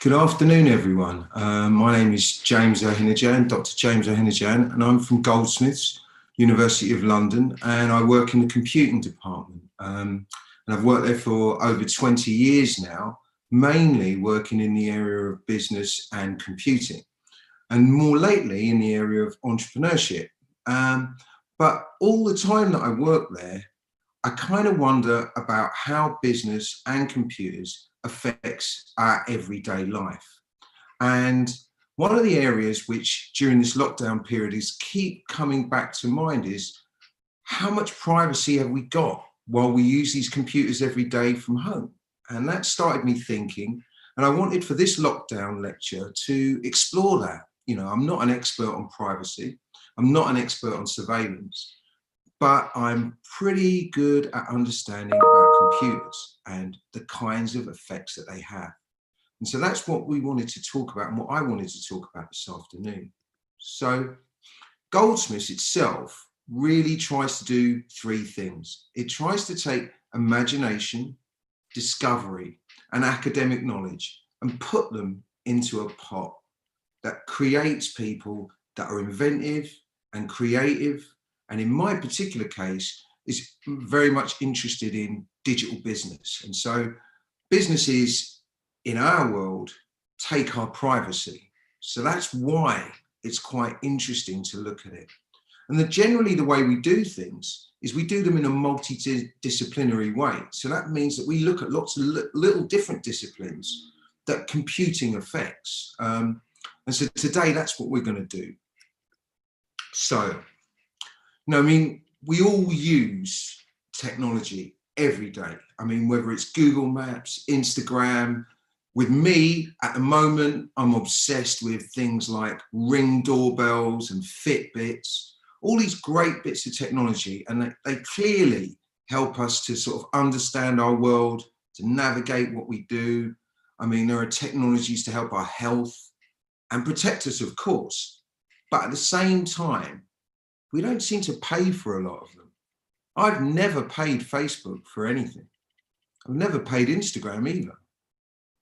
Good afternoon, everyone. My name is James Ohene-Djan, Dr. James Ohene-Djan, and I'm from Goldsmiths, University of London, and I work in the computing department. And I've worked there for over 20 years now, mainly working in the area of business and computing, and more lately in the area of entrepreneurship. But all the time that I work there, I kind of wonder about how business and computers affects our everyday life. And one of the areas which during this lockdown period is keep coming back to mind is how much privacy have we got while we use these computers every day from home? And that started me thinking, and I wanted for this lockdown lecture to explore that. You know, I'm not an expert on privacy. I'm not an expert on surveillance, but I'm pretty good at understanding about computers and the kinds of effects that they have. And so that's what we wanted to talk about and what I wanted to talk about this afternoon. So Goldsmiths itself really tries to do three things. It tries to take imagination, discovery, and academic knowledge and put them into a pot that creates people that are inventive and creative, and in my particular case, is very much interested in digital business. And so businesses in our world take our privacy. So that's why it's quite interesting to look at it. And generally the way we do things is we do them in a multidisciplinary way. So that means that we look at lots of little different disciplines that computing affects. And so today that's what we're going to do. So, no, I mean, we all use technology every day. I mean, whether it's Google Maps, Instagram. With me, at the moment, I'm obsessed with things like Ring doorbells and Fitbits, all these great bits of technology, and they clearly help us to sort of understand our world, to navigate what we do. I mean, there are technologies to help our health and protect us, of course, but at the same time, we don't seem to pay for a lot of them. I've never paid Facebook for anything. I've never paid Instagram either.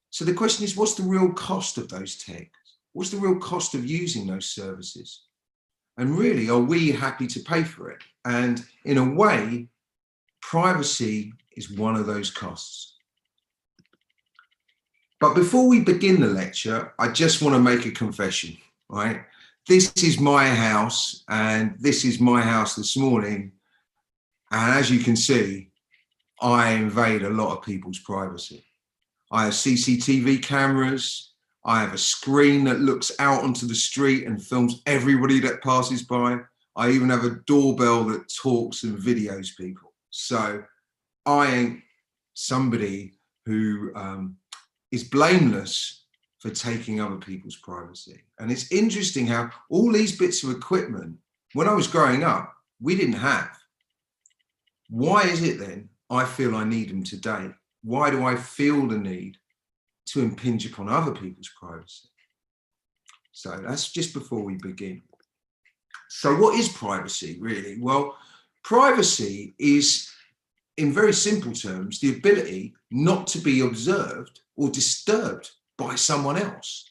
So the question is, what's the real cost of those techs? What's the real cost of using those services? And really, are we happy to pay for it? And in a way, privacy is one of those costs. But before we begin the lecture, I just want to make a confession, right? This is my house, and this is my house this morning. And as you can see, I invade a lot of people's privacy. I have CCTV cameras. I have a screen that looks out onto the street and films everybody that passes by. I even have a doorbell that talks and videos people. So I ain't somebody who is blameless for taking other people's privacy. And it's interesting how all these bits of equipment, when I was growing up, we didn't have. Why is it then I feel I need them today? Why do I feel the need to impinge upon other people's privacy? So that's just before we begin. So what is privacy really? Well, privacy is, in very simple terms, the ability not to be observed or disturbed by someone else.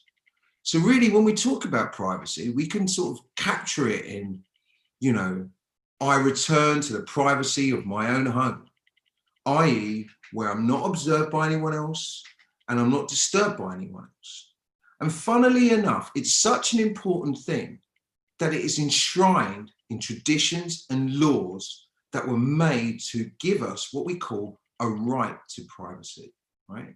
So really, when we talk about privacy, we can sort of capture it in, you know, I return to the privacy of my own home, i.e., where I'm not observed by anyone else and I'm not disturbed by anyone else. And funnily enough, it's such an important thing that it is enshrined in traditions and laws that were made to give us what we call a right to privacy, right?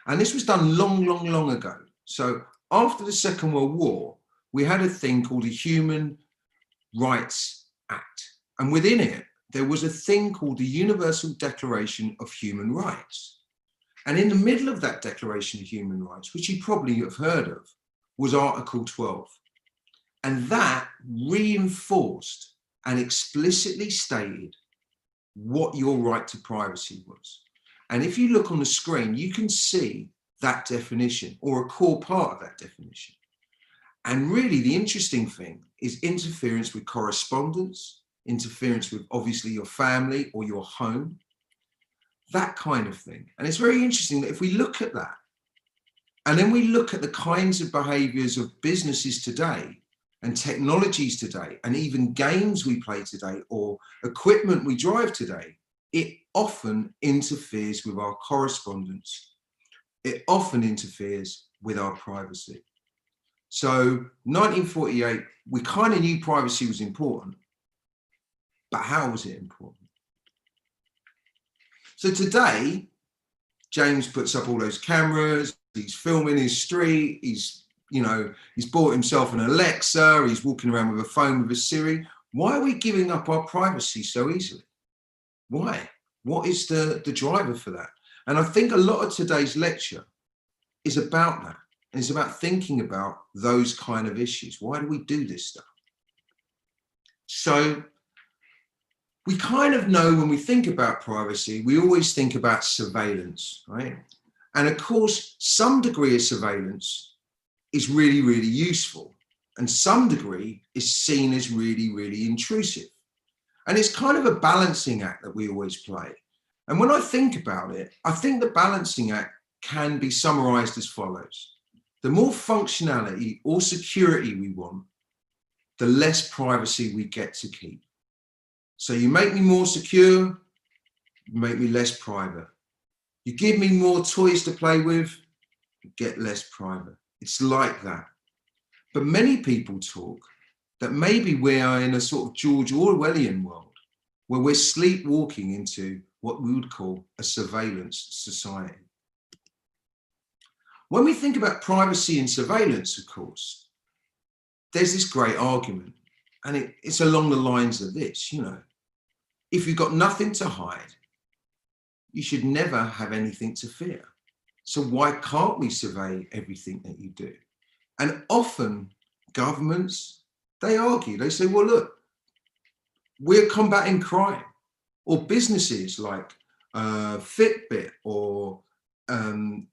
And this was done long, long, long ago. So after the Second World War, we had a thing called the Human Rights Act. And within it, there was a thing called the Universal Declaration of Human Rights. And in the middle of that Declaration of Human Rights, which you probably have heard of, was Article 12. And that reinforced and explicitly stated what your right to privacy was. And if you look on the screen, you can see that definition or a core part of that definition. And really the interesting thing is interference with correspondence, interference with obviously your family or your home, that kind of thing. And it's very interesting that if we look at that, And then we look at the kinds of behaviors of businesses today and technologies today, and even games we play today or equipment we drive today. It often interferes with our correspondence. It often interferes with our privacy. So 1948, we kind of knew privacy was important, but how was it important? So today, James puts up all those cameras, he's filming his street, he's bought himself an Alexa, he's walking around with a phone with a Siri. Why are we giving up our privacy so easily? Why? What is the driver for that? And I think a lot of today's lecture is about that. And it's about thinking about those kind of issues. Why do we do this stuff? So we kind of know when we think about privacy, we always think about surveillance, right? And of course, some degree of surveillance is really, really useful. And some degree is seen as really, really intrusive. And it's kind of a balancing act that we always play. And when I think about it, I think the balancing act can be summarized as follows. The more functionality or security we want, the less privacy we get to keep. So you make me more secure, you make me less private. You give me more toys to play with, you get less private. It's like that. But many people talk that maybe we are in a sort of George Orwellian world where we're sleepwalking into what we would call a surveillance society. When we think about privacy and surveillance, of course, there's this great argument, and it's along the lines of this, if you've got nothing to hide, you should never have anything to fear. So why can't we survey everything that you do? And often governments, they argue, they say, well, look, we're combating crime. Or businesses like Fitbit or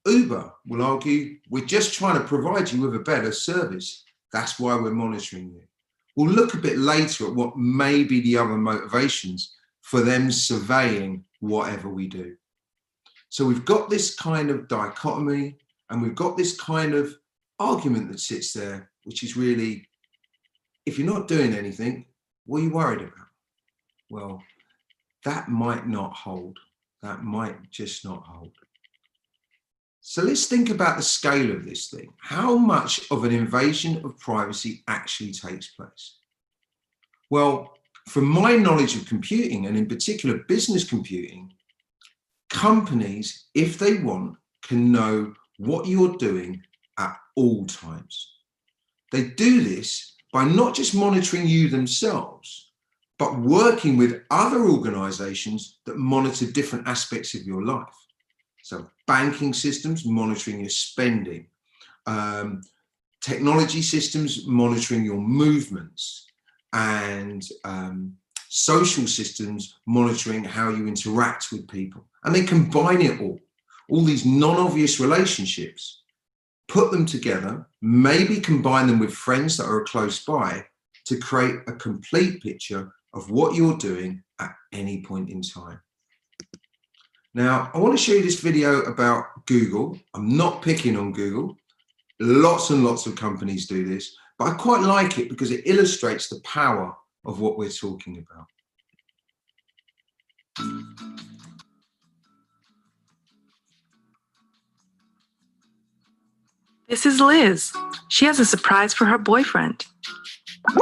Uber will argue, we're just trying to provide you with a better service. That's why we're monitoring you. We'll look a bit later at what may be the other motivations for them surveying whatever we do. So we've got this kind of dichotomy, and we've got this kind of argument that sits there, which is really, if you're not doing anything, what are you worried about? Well, that might not hold. That might just not hold. So let's think about the scale of this thing. How much of an invasion of privacy actually takes place? Well, from my knowledge of computing, and in particular business computing, companies, if they want, can know what you're doing at all times. They do this by not just monitoring you themselves, but working with other organizations that monitor different aspects of your life. So banking systems monitoring your spending, technology systems monitoring your movements, and social systems monitoring how you interact with people. And they combine it all these non-obvious relationships, put them together, maybe combine them with friends that are close by to create a complete picture of what you're doing at any point in time. Now, I want to show you this video about Google. I'm not picking on Google. Lots and lots of companies do this, but I quite like it because it illustrates the power of what we're talking about. This is Liz. She has a surprise for her boyfriend. She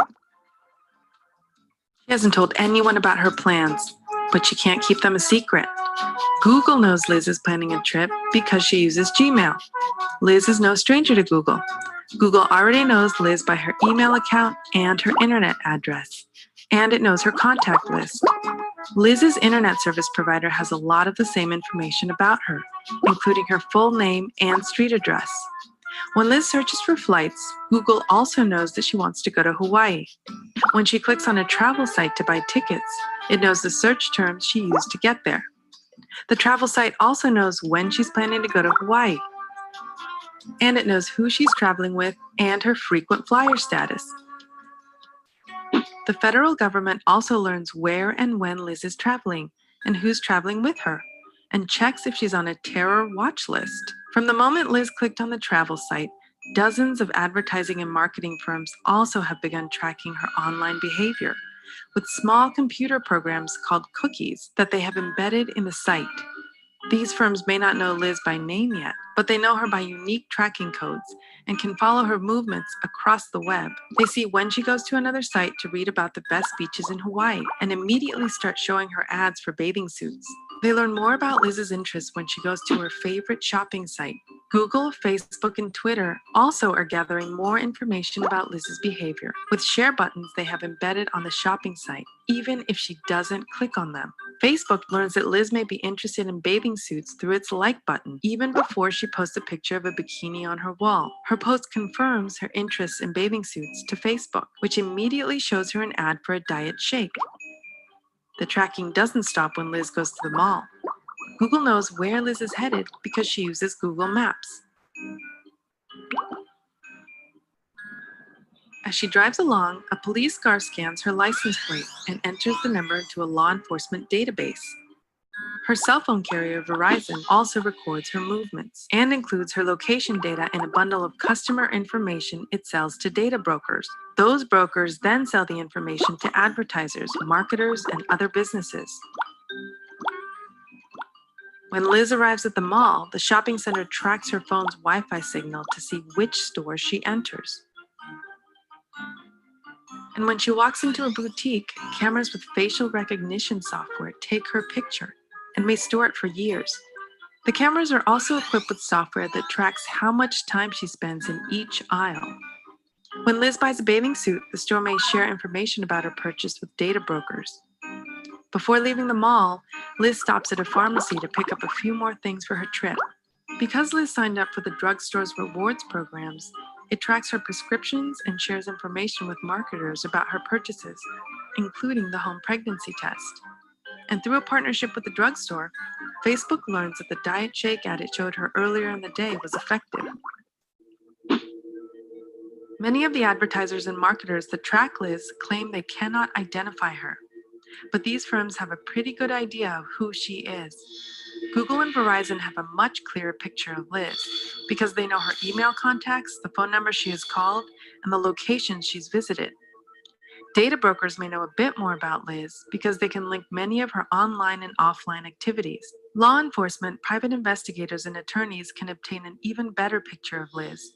hasn't told anyone about her plans, but she can't keep them a secret. Google knows Liz is planning a trip because she uses Gmail. Liz is no stranger to Google. Google already knows Liz by her email account and her internet address, and it knows her contact list. Liz's internet service provider has a lot of the same information about her, including her full name and street address. When Liz searches for flights, Google also knows that she wants to go to Hawaii. When she clicks on a travel site to buy tickets, it knows the search terms she used to get there. The travel site also knows when she's planning to go to Hawaii. And it knows who she's traveling with and her frequent flyer status. The federal government also learns where and when Liz is traveling and who's traveling with her, and checks if she's on a terror watch list. From the moment Liz clicked on the travel site, dozens of advertising and marketing firms also have begun tracking her online behavior with small computer programs called cookies that they have embedded in the site. These firms may not know Liz by name yet, but they know her by unique tracking codes and can follow her movements across the web. They see when she goes to another site to read about the best beaches in Hawaii and immediately start showing her ads for bathing suits. They learn more about Liz's interests when she goes to her favorite shopping site. Google, Facebook, and Twitter also are gathering more information about Liz's behavior with share buttons they have embedded on the shopping site, even if she doesn't click on them. Facebook learns that Liz may be interested in bathing suits through its like button, even before she posts a picture of a bikini on her wall. Her post confirms her interests in bathing suits to Facebook, which immediately shows her an ad for a diet shake. The tracking doesn't stop when Liz goes to the mall. Google knows where Liz is headed because she uses Google Maps. As she drives along, a police car scans her license plate and enters the number into a law enforcement database. Her cell phone carrier, Verizon, also records her movements and includes her location data in a bundle of customer information it sells to data brokers. Those brokers then sell the information to advertisers, marketers, and other businesses. When Liz arrives at the mall, the shopping center tracks her phone's Wi-Fi signal to see which store she enters. And when she walks into a boutique, cameras with facial recognition software take her picture and may store it for years. The cameras are also equipped with software that tracks how much time she spends in each aisle. When Liz buys a bathing suit, the store may share information about her purchase with data brokers. Before leaving the mall, Liz stops at a pharmacy to pick up a few more things for her trip. Because Liz signed up for the drugstore's rewards programs, it tracks her prescriptions and shares information with marketers about her purchases, including the home pregnancy test. And through a partnership with the drugstore, Facebook learns that the diet shake ad it showed her earlier in the day was effective. Many of the advertisers and marketers that track Liz claim they cannot identify her, but these firms have a pretty good idea of who she is. Google and Verizon have a much clearer picture of Liz because they know her email contacts, the phone number she has called, and the locations she's visited. Data brokers may know a bit more about Liz because they can link many of her online and offline activities. Law enforcement, private investigators, and attorneys can obtain an even better picture of Liz.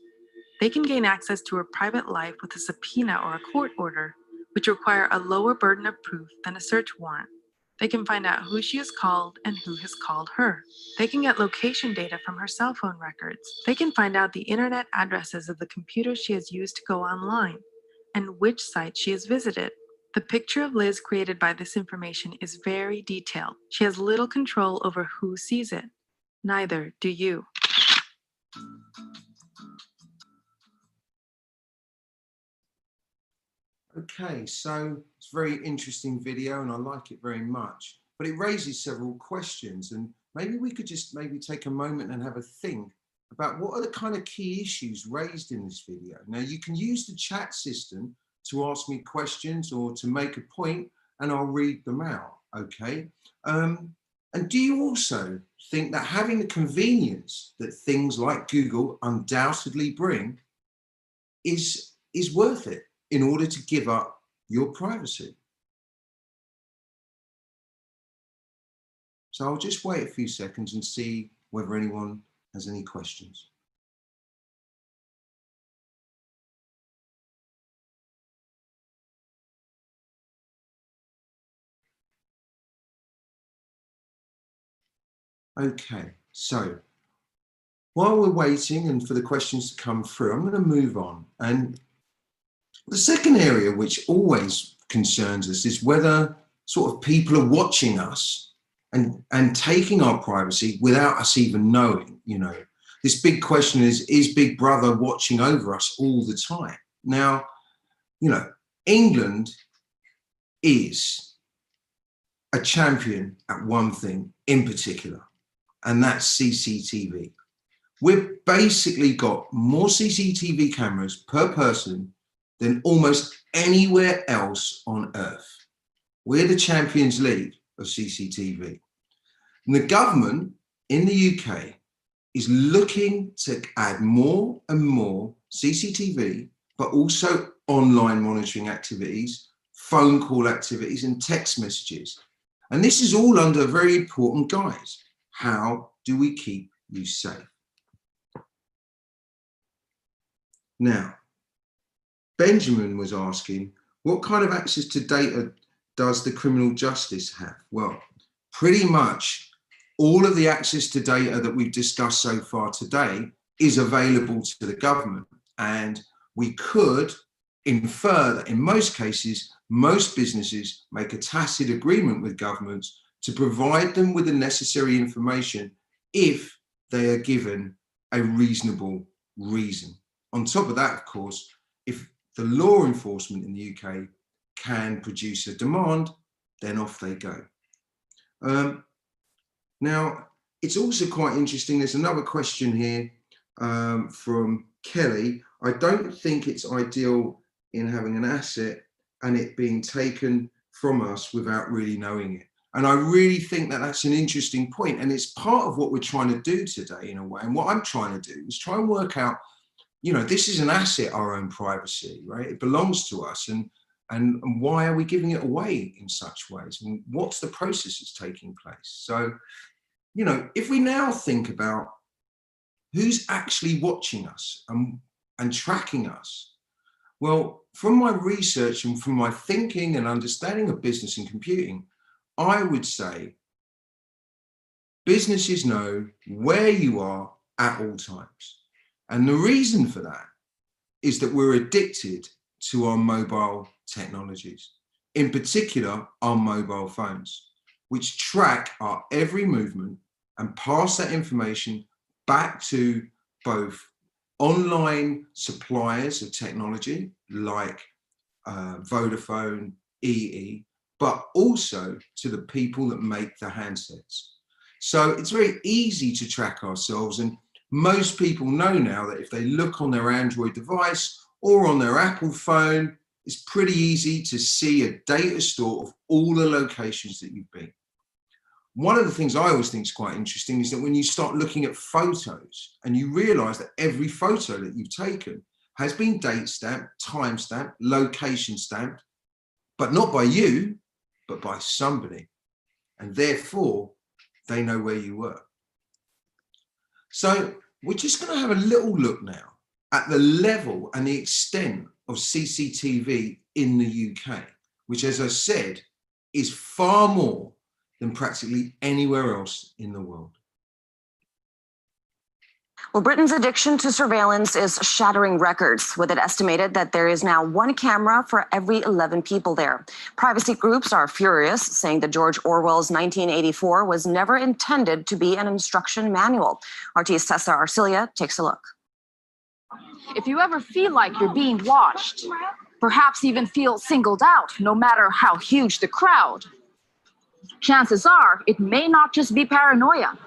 They can gain access to her private life with a subpoena or a court order, which require a lower burden of proof than a search warrant. They can find out who she has called and who has called her. They can get location data from her cell phone records. They can find out the internet addresses of the computers she has used to go online and which sites she has visited. The picture of Liz created by this information is very detailed. She has little control over who sees it. Neither do you. Okay, so it's a very interesting video and I like it very much, but it raises several questions, and maybe we could just take a moment and have a think about what are the kind of key issues raised in this video. Now, you can use the chat system to ask me questions or to make a point and I'll read them out, okay? And do you also think that having the convenience that things like Google undoubtedly bring is worth it in order to give up your privacy? So I'll just wait a few seconds and see whether anyone has any questions. Okay, so while we're waiting and for the questions to come through, I'm going to move on. And the second area which always concerns us is whether sort of people are watching us and taking our privacy without us even knowing. You know, this big question is Big Brother watching over us all the time? Now, you know, England is a champion at one thing in particular, and that's CCTV. We've basically got more CCTV cameras per person than almost anywhere else on earth. We're the Champions League of CCTV. And the government in the UK is looking to add more and more CCTV, but also online monitoring activities, phone call activities, and text messages. And this is all under a very important guise. How do we keep you safe? Now, Benjamin was asking, what kind of access to data does the criminal justice have? Well, pretty much all of the access to data that we've discussed so far today is available to the government. And we could infer that in most cases, most businesses make a tacit agreement with governments to provide them with the necessary information if they are given a reasonable reason. On top of that, of course, if the law enforcement in the UK can produce a demand, then off they go. Now, it's also quite interesting. There's another question here from Kelly. I don't think it's ideal in having an asset and it being taken from us without really knowing it. And I really think that that's an interesting point. And it's part of what we're trying to do today in a way. And what I'm trying to do is try and work out, you know, this is an asset, our own privacy, right? It belongs to us. And why are we giving it away in such ways? And what's the process that's taking place? So, you know, if we now think about who's actually watching us and tracking us, well, from my research and from my thinking and understanding of business and computing, I would say businesses know where you are at all times. And the reason for that is that we're addicted to our mobile technologies, in particular, our mobile phones, which track our every movement and pass that information back to both online suppliers of technology like Vodafone, EE, but also to the people that make the handsets. So it's very easy to track ourselves, and most people know now that if they look on their Android device or on their Apple phone, it's pretty easy to see a data store of all the locations that you've been. One of the things I always think is quite interesting is that when you start looking at photos and you realize that every photo that you've taken has been date stamped, time stamped, location stamped, but not by you, but by somebody. And therefore, they know where you were. So we're just going to have a little look now at the level and the extent of CCTV in the UK, which, as I said, is far more than practically anywhere else in the world. Well, Britain's addiction to surveillance is shattering records, with it estimated that there is now one camera for every 11 people there. Privacy groups are furious, saying that George Orwell's 1984 was never intended to be an instruction manual. RT's Tessa Arcilia takes a look. If you ever feel like you're being watched, perhaps even feel singled out, no matter how huge the crowd, chances are it may not just be paranoia.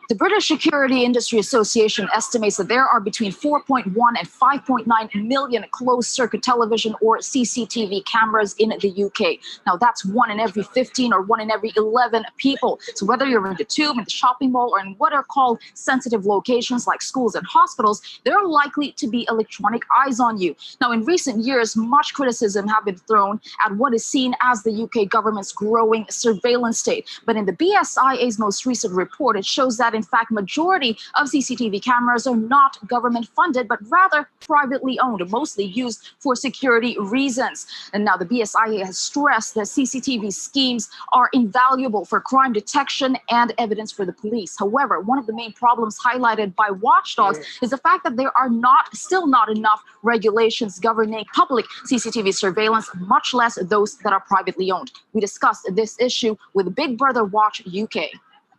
The British Security Industry Association estimates that there are between 4.1 and 5.9 million closed-circuit television or CCTV cameras in the UK. Now, that's 1 in every 15 or 1 in every 11 people. So whether you're in the tube, in the shopping mall, or in what are called sensitive locations like schools and hospitals, there are likely to be electronic eyes on you. Now, in recent years, much criticism have been thrown at what is seen as the UK government's growing surveillance state. But in the BSIA's most recent report, it shows that, in fact, majority of CCTV cameras are not government funded, but rather privately owned, mostly used for security reasons. And now the BSIA has stressed that CCTV schemes are invaluable for crime detection and evidence for the police. However, one of the main problems highlighted by watchdogs is the fact that there are still not enough regulations governing public CCTV surveillance, much less those that are privately owned. We discussed this issue with Big Brother Watch UK.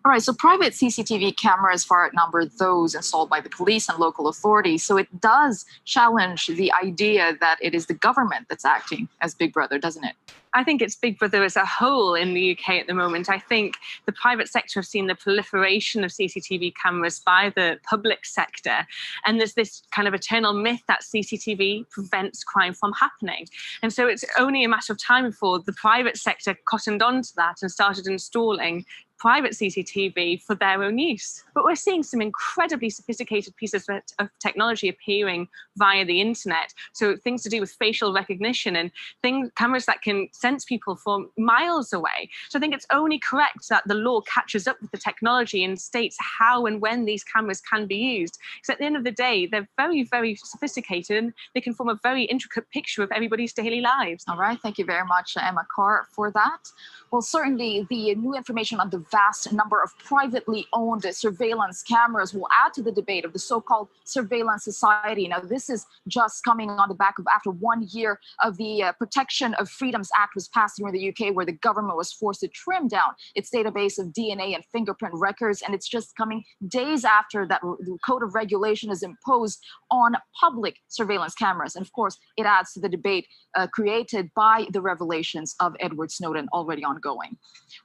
All right, so private CCTV cameras far outnumber those installed by the police and local authorities. So it does challenge the idea that it is the government that's acting as Big Brother, doesn't it? I think it's Big Brother as a whole in the UK at the moment. I think the private sector have seen the proliferation of CCTV cameras by the public sector. And there's this kind of eternal myth that CCTV prevents crime from happening. And so it's only a matter of time before the private sector cottoned onto that and started installing private CCTV for their own use. But we're seeing some incredibly sophisticated pieces of technology appearing via the internet. So things to do with facial recognition and cameras that can sense people from miles away. So I think it's only correct that the law catches up with the technology and states how and when these cameras can be used. Because at the end of the day, they're very, very sophisticated and they can form a very intricate picture of everybody's daily lives. All right, thank you very much, Emma Carr, for that. Well, certainly the new information on the vast number of privately owned surveillance cameras will add to the debate of the so-called surveillance society. Now, this is just coming on the back of after 1 year of the Protection of Freedoms Act was passed here in the UK, where the government was forced to trim down its database of DNA and fingerprint records. And it's just coming days after that the code of regulation is imposed on public surveillance cameras. And of course, it adds to the debate created by the revelations of Edward Snowden, already ongoing.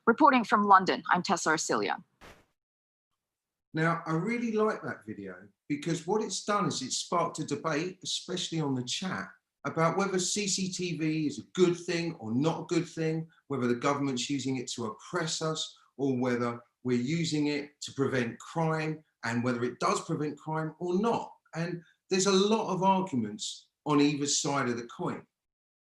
Reporting from London, I'm Tessa Arcilia. Now, I really like that video because what it's done is it's sparked a debate, especially on the chat, about whether CCTV is a good thing or not a good thing, whether the government's using it to oppress us or whether we're using it to prevent crime and whether it does prevent crime or not. And there's a lot of arguments on either side of the coin.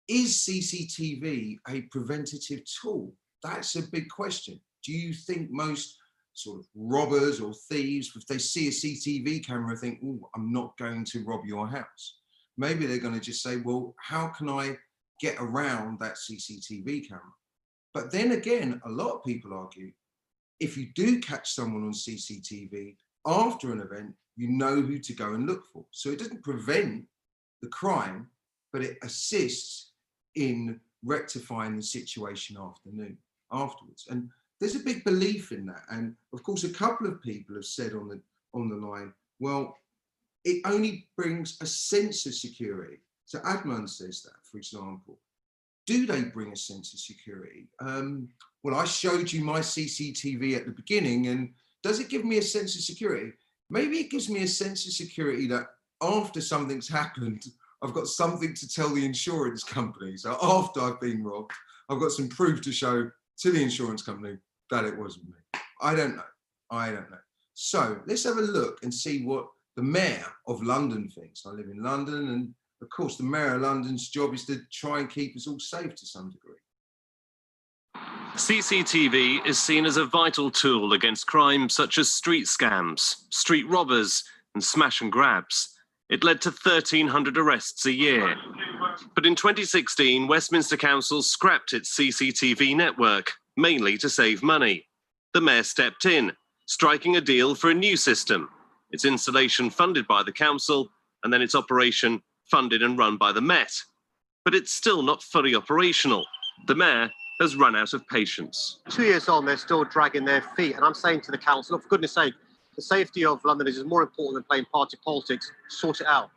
Is CCTV a preventative tool? That's a big question. Do you think most sort of robbers or thieves, if they see a CCTV camera, think, oh, I'm not going to rob your house? Maybe they're going to just say, well, how can I get around that CCTV camera? But then again, a lot of people argue, if you do catch someone on CCTV after an event, you know who to go and look for. So it doesn't prevent the crime, but it assists in rectifying the situation afterwards. And there's a big belief in that. And of course, a couple of people have said on the line, well, it only brings a sense of security. So Adman says that, for example. Do they bring a sense of security? Well, I showed you my CCTV at the beginning, and does it give me a sense of security? Maybe it gives me a sense of security that after something's happened, I've got something to tell the insurance company. So after I've been robbed, I've got some proof to show to the insurance company that it wasn't me. I don't know. So let's have a look and see what the Mayor of London thinks. I live in London, and of course the Mayor of London's job is to try and keep us all safe to some degree. CCTV is seen as a vital tool against crime such as street scams, street robbers, and smash and grabs. It led to 1,300 arrests a year. But in 2016, Westminster Council scrapped its CCTV network, mainly to save money. The Mayor stepped in, striking a deal for a new system, its installation funded by the council, and then its operation funded and run by the Met. But it's still not fully operational. The Mayor has run out of patience. 2 years on, they're still dragging their feet. And I'm saying to the council, for goodness sake, the safety of Londoners is more important than playing party politics. Sort it out.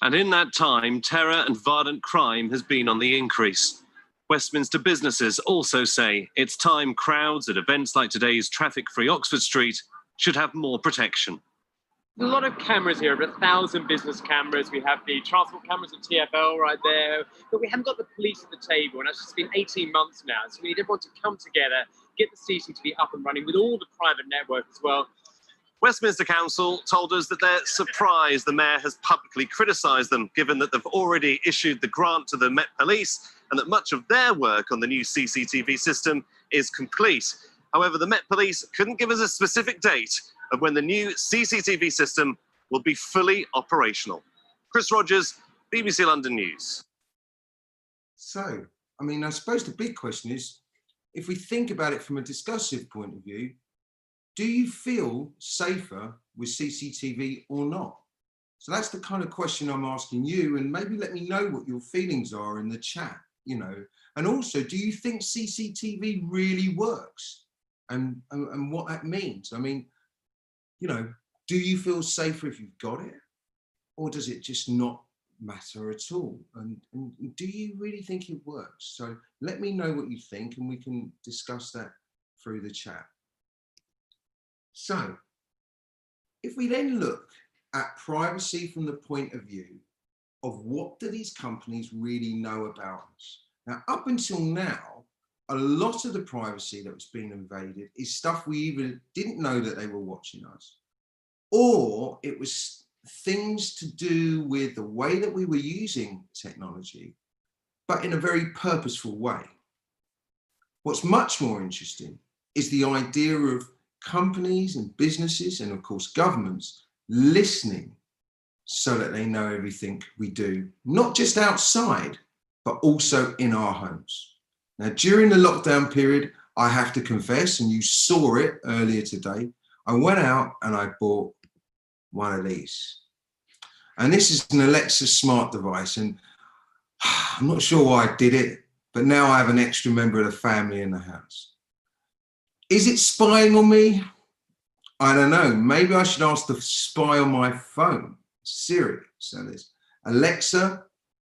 And in that time, terror and violent crime has been on the increase. Westminster businesses also say it's time crowds at events like today's traffic-free Oxford Street should have more protection. A lot of cameras here, about 1,000 business cameras. We have the transport cameras at TfL right there, but we haven't got the police at the table, and that's just been 18 months now. So we need everyone to come together, get the CCTV up and running with all the private network as well. Westminster Council told us that they're surprised the Mayor has publicly criticised them, given that they've already issued the grant to the Met Police and that much of their work on the new CCTV system is complete. However, the Met Police couldn't give us a specific date of when the new CCTV system will be fully operational. Chris Rogers, BBC London News. So, I mean, I suppose the big question is, if we think about it from a discursive point of view, do you feel safer with CCTV or not? So that's the kind of question I'm asking you, and maybe let me know what your feelings are in the chat, you know. And also, do you think CCTV really works and what that means? I mean, you know, do you feel safer if you've got it, or does it just not matter at all? And do you really think it works? So let me know what you think, and we can discuss that through the chat. So if we then look at privacy from the point of view of what do these companies really know about us? Now, up until now, a lot of the privacy that was being invaded is stuff we either didn't know that they were watching us, or it was things to do with the way that we were using technology, but in a very purposeful way. What's much more interesting is the idea of companies and businesses, and of course governments, listening so that they know everything we do, not just outside, but also in our homes. Now, during the lockdown period, I have to confess, and you saw it earlier today, I went out and I bought one of these. And this is an Alexa smart device, and I'm not sure why I did it, but now I have an extra member of the family in the house. Is it spying on me? I don't know. Maybe I should ask the spy on my phone, Siri. So there's Alexa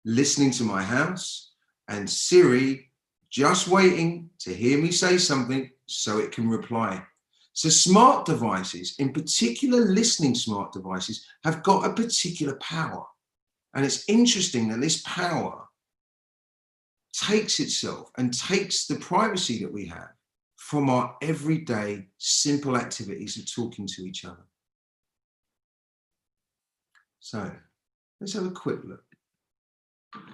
listening to my house, and Siri just waiting to hear me say something so it can reply. So smart devices, in particular listening smart devices, have got a particular power. And it's interesting that this power takes itself and takes the privacy that we have from our everyday simple activities of talking to each other. So let's have a quick look.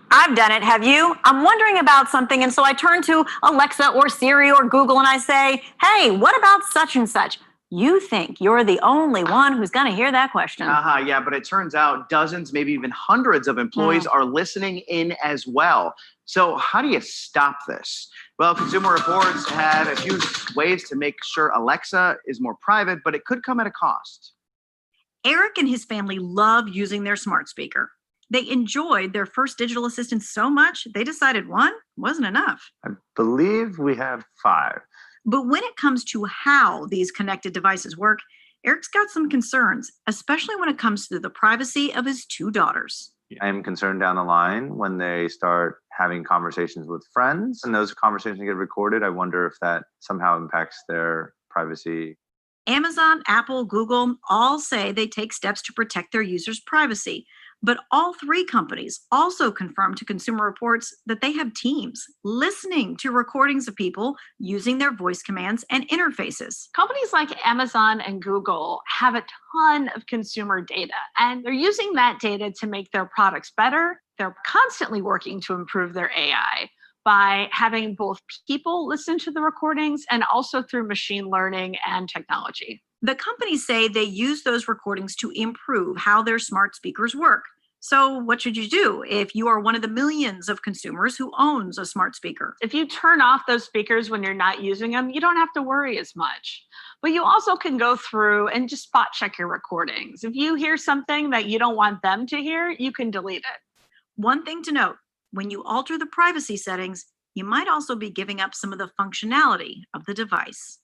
I've done it, have you? I'm wondering about something, and so I turn to Alexa or Siri or Google and I say, hey, what about such and such? You think you're the only one who's going to hear that question. Yeah, but it turns out dozens, maybe even hundreds of employees are listening in as well. So how do you stop this? Well, Consumer Reports had a few ways to make sure Alexa is more private, but it could come at a cost. Eric and his family love using their smart speaker. They enjoyed their first digital assistant so much, they decided one wasn't enough. I believe we have 5. But when it comes to how these connected devices work, Eric's got some concerns, especially when it comes to the privacy of his 2 daughters. I am concerned down the line when they start having conversations with friends and those conversations get recorded. I wonder if that somehow impacts their privacy. Amazon, Apple, Google all say they take steps to protect their users' privacy. But all 3 companies also confirmed to Consumer Reports that they have teams listening to recordings of people using their voice commands and interfaces. Companies like Amazon and Google have a ton of consumer data, and they're using that data to make their products better. They're constantly working to improve their AI by having both people listen to the recordings and also through machine learning and technology. The companies say they use those recordings to improve how their smart speakers work. So what should you do if you are one of the millions of consumers who owns a smart speaker? If you turn off those speakers when you're not using them, you don't have to worry as much. But you also can go through and just spot check your recordings. If you hear something that you don't want them to hear, you can delete it. One thing to note, when you alter the privacy settings, you might also be giving up some of the functionality of the device.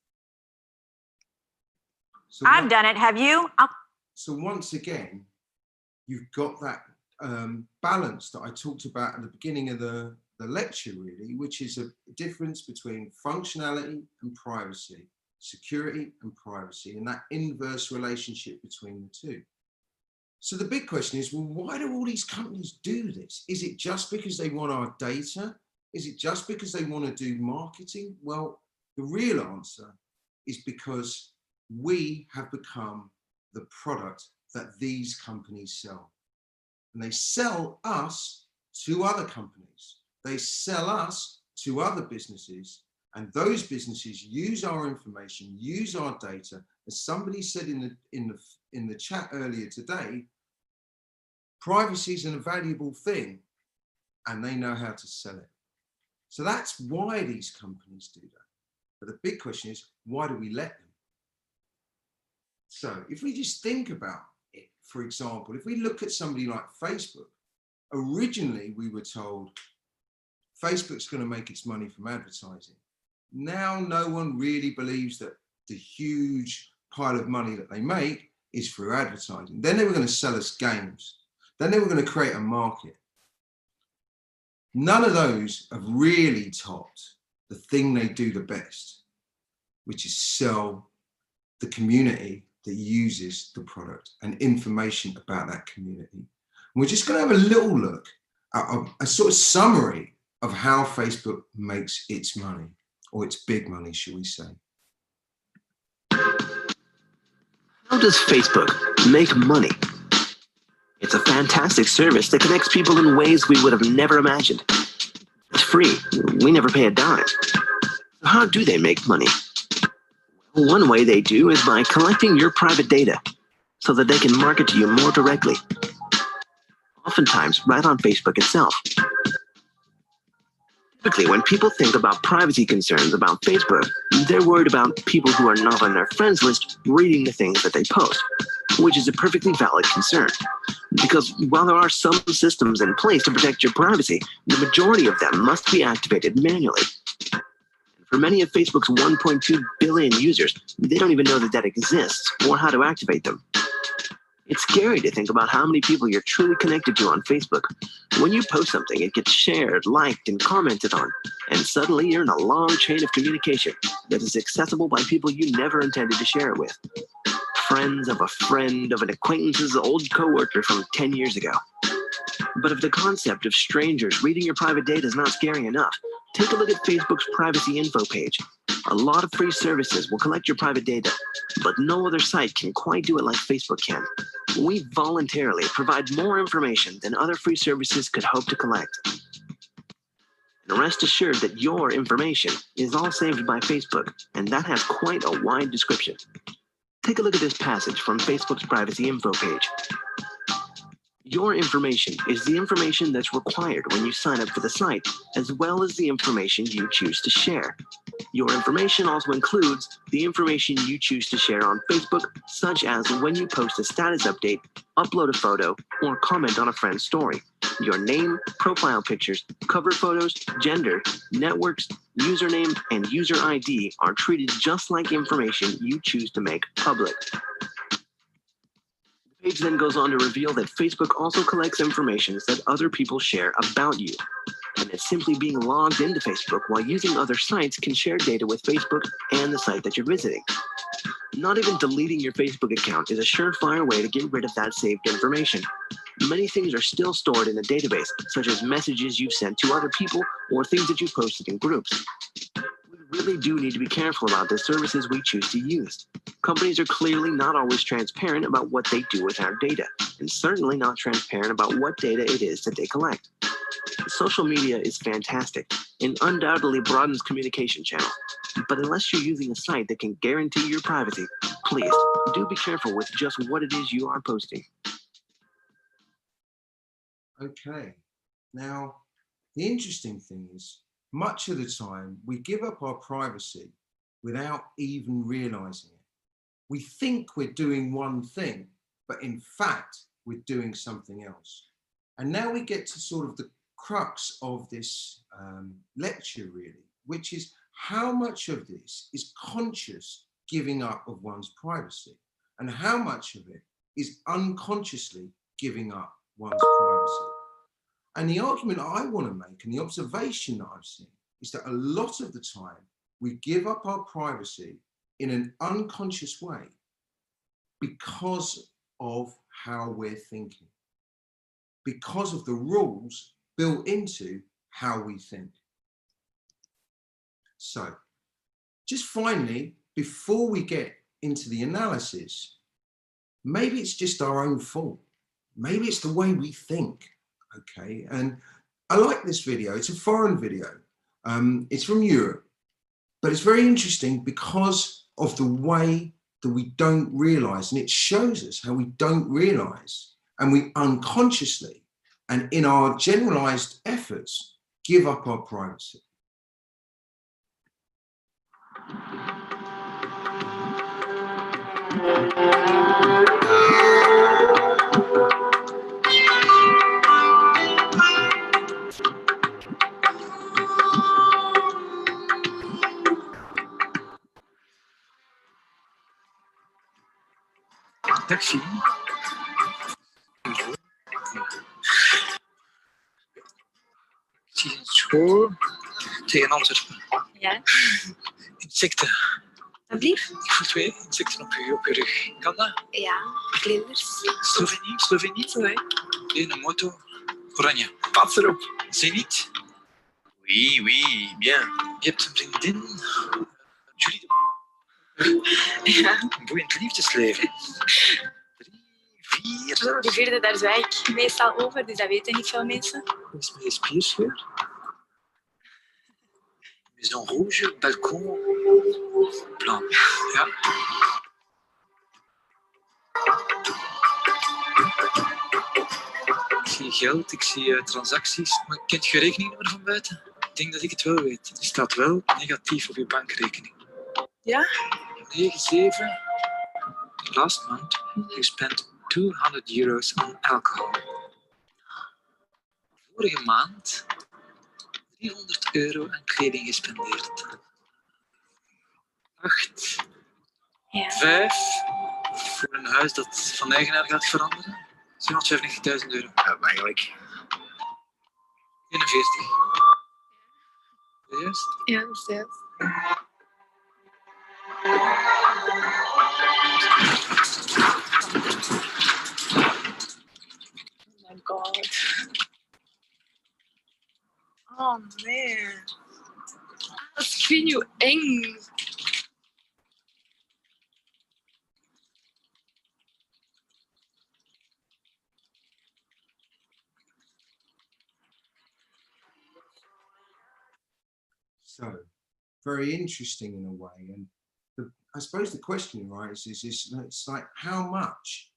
So I've done it, have you? So once again, you've got that balance that I talked about at the beginning of the lecture, really, which is a difference between functionality and privacy, security and privacy, and that inverse relationship between the two. So the big question is, well, why do all these companies do this? Is it just because they want our data? Is it just because they want to do marketing? Well, the real answer is because we have become the product that these companies sell. And they sell us to other companies. They sell us to other businesses, and those businesses use our information, use our data. As somebody said in the chat earlier today, privacy is a valuable thing, and they know how to sell it. So that's why these companies do that. But the big question is, why do we let them? So if we just think about it, for example, if we look at somebody like Facebook, originally we were told Facebook's going to make its money from advertising. Now no one really believes that the huge pile of money that they make is through advertising. Then they were going to sell us games. Then they were going to create a market. None of those have really topped the thing they do the best, which is sell the community that uses the product and information about that community. And we're just going to have a little look at a sort of summary of how Facebook makes its money, or its big money, shall we say. How does Facebook make money? It's a fantastic service that connects people in ways we would have never imagined. It's free. We never pay a dime. So how do they make money? Well, one way they do is by collecting your private data so that they can market to you more directly. Oftentimes, right on Facebook itself. Typically, when people think about privacy concerns about Facebook, they're worried about people who are not on their friends list reading the things that they post, which is a perfectly valid concern. Because while there are some systems in place to protect your privacy, the majority of them must be activated manually. For many of Facebook's 1.2 billion users, they don't even know that that exists or how to activate them. It's scary to think about how many people you're truly connected to on Facebook. When you post something, it gets shared, liked, and commented on, and suddenly you're in a long chain of communication that is accessible by people you never intended to share it with. Friends of a friend of an acquaintance's old coworker from 10 years ago. But if the concept of strangers reading your private data is not scary enough, take a look at Facebook's privacy info page. A lot of free services will collect your private data, but no other site can quite do it like Facebook can. We voluntarily provide more information than other free services could hope to collect. And rest assured that your information is all saved by Facebook, and that has quite a wide description. Take a look at this passage from Facebook's privacy info page. Your information is the information that's required when you sign up for the site, as well as the information you choose to share. Your information also includes the information you choose to share on Facebook, such as when you post a status update, upload a photo, or comment on a friend's story. Your name, profile pictures, cover photos, gender, networks, username, and user ID are treated just like information you choose to make public. The page then goes on to reveal that Facebook also collects information that other people share about you, and that simply being logged into Facebook while using other sites can share data with Facebook and the site that you're visiting. Not even deleting your Facebook account is a surefire way to get rid of that saved information. Many things are still stored in a database, such as messages you've sent to other people or things that you posted in groups. We really do need to be careful about the services we choose to use. Companies are clearly not always transparent about what they do with our data, and certainly not transparent about what data it is that they collect. Social media is fantastic and undoubtedly broadens communication channels, but unless you're using a site that can guarantee your privacy, please do be careful with just what it is you are posting. Okay, now the interesting thing is, much of the time we give up our privacy without even realizing it. We think we're doing one thing, but in fact, we're doing something else. And now we get to sort of the crux of this lecture, really, which is how much of this is conscious giving up of one's privacy, and how much of it is unconsciously giving up one's privacy. And the argument I want to make, and the observation that I've seen, is that a lot of the time we give up our privacy in an unconscious way because of how we're thinking, because of the rules built into how we think. So, just finally, before we get into the analysis, maybe it's just our own fault. Maybe it's the way we think. Okay, and I like this video. It's a foreign video. It's from Europe, but it's very interesting because of the way that we don't realize, and it shows us how we don't realize, and we unconsciously and in our generalized efforts give up our privacy. school. Tegen Antwerpen. Ja. Insecten. Alsjeblieft. Ik voel 2 insecten op je rug. Kan dat? Ja, vlinders. Slovenië? Slovenië? Nee. Nee, een moto. Oranje. Pas erop. Zenit. Oui, oui, bien. Je hebt een vriendin. Julie. Ja. Een boeiend liefdesleven. 3, 4. De vierde, daar zwijg ik meestal over, dus dat weten niet veel mensen. Wat is mijn spierscheur? Maison rouge, balkon, plan. Ja. Ik zie geld, ik zie transacties, maar kent je rekeningnummer van buiten? Ik denk dat ik het wel weet. Het staat wel negatief op je bankrekening. Ja? 9, 7. Last month, you spent €200 on alcohol. Vorige maand €300 aan kleding gespendeerd. 8. Ja. 5. Voor een huis dat van eigenaar gaat veranderen. €795.000. Ja, eigenlijk. 41. Juist? Ja, dat is juist. Oh my god. Oh man. Dat is niet eng. So, very interesting in a way. And I suppose the question arises is it's like, how much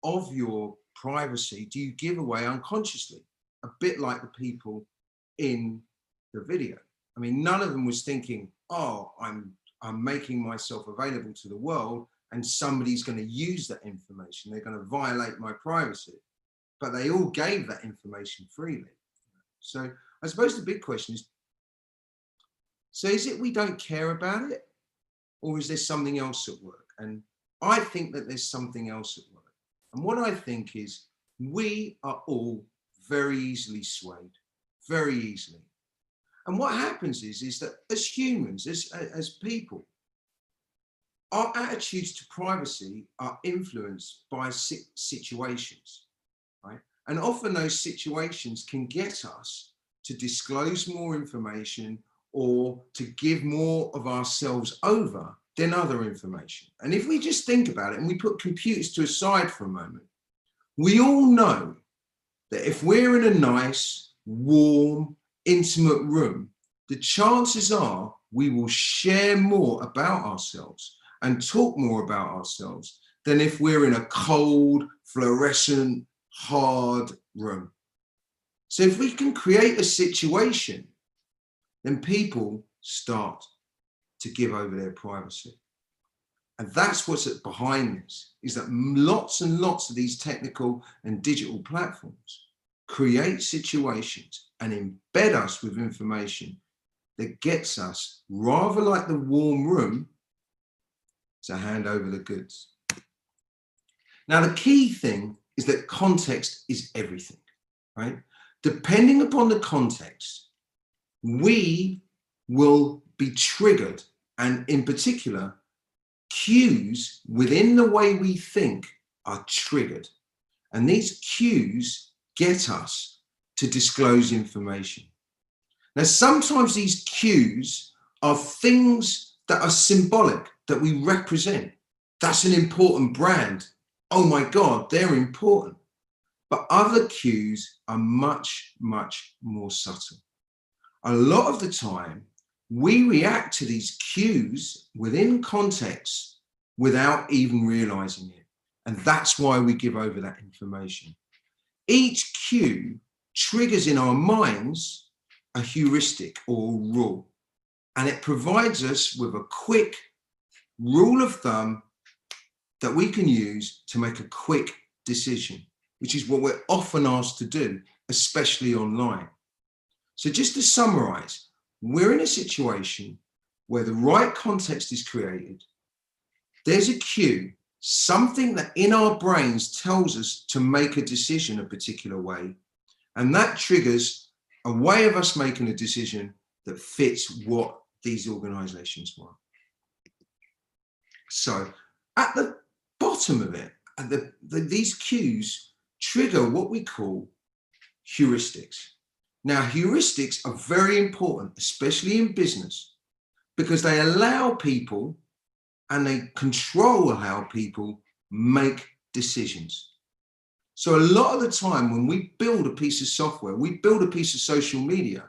of your privacy do you give away unconsciously? A bit like the people in the video. I mean, none of them was thinking, oh, I'm making myself available to the world and somebody's going to use that information. They're going to violate my privacy. But they all gave that information freely. So I suppose the big question is, so is it we don't care about it, or is there something else at work? And I think that there's something else at work. And what I think is we are all very easily swayed, very easily. And what happens is that as humans, as people, our attitudes to privacy are influenced by situations, right? And often those situations can get us to disclose more information or to give more of ourselves over than other information. And if we just think about it and we put computers to a side for a moment, we all know that if we're in a nice, warm, intimate room, the chances are we will share more about ourselves and talk more about ourselves than if we're in a cold, fluorescent, hard room. So if we can create a situation, then people start to give over their privacy. And that's what's behind this, is that lots and lots of these technical and digital platforms create situations and embed us with information that gets us, rather like the warm room, to hand over the goods. Now, the key thing is that context is everything, right? Depending upon the context, we will be triggered, and in particular, cues within the way we think are triggered. And these cues get us to disclose information. Now, sometimes these cues are things that are symbolic, that we represent. That's an important brand. Oh my God, they're important. But other cues are much, much more subtle. A lot of the time, we react to these cues within context without even realizing it. And that's why we give over that information. Each cue triggers in our minds a heuristic or rule. And it provides us with a quick rule of thumb that we can use to make a quick decision, which is what we're often asked to do, especially online. So just to summarize, we're in a situation where the right context is created. There's a cue, something that in our brains tells us to make a decision a particular way, and that triggers a way of us making a decision that fits what these organizations want. So at the bottom of it, these cues trigger what we call heuristics. Now, heuristics are very important, especially in business, because they allow people and they control how people make decisions. So a lot of the time when we build a piece of software, we build a piece of social media,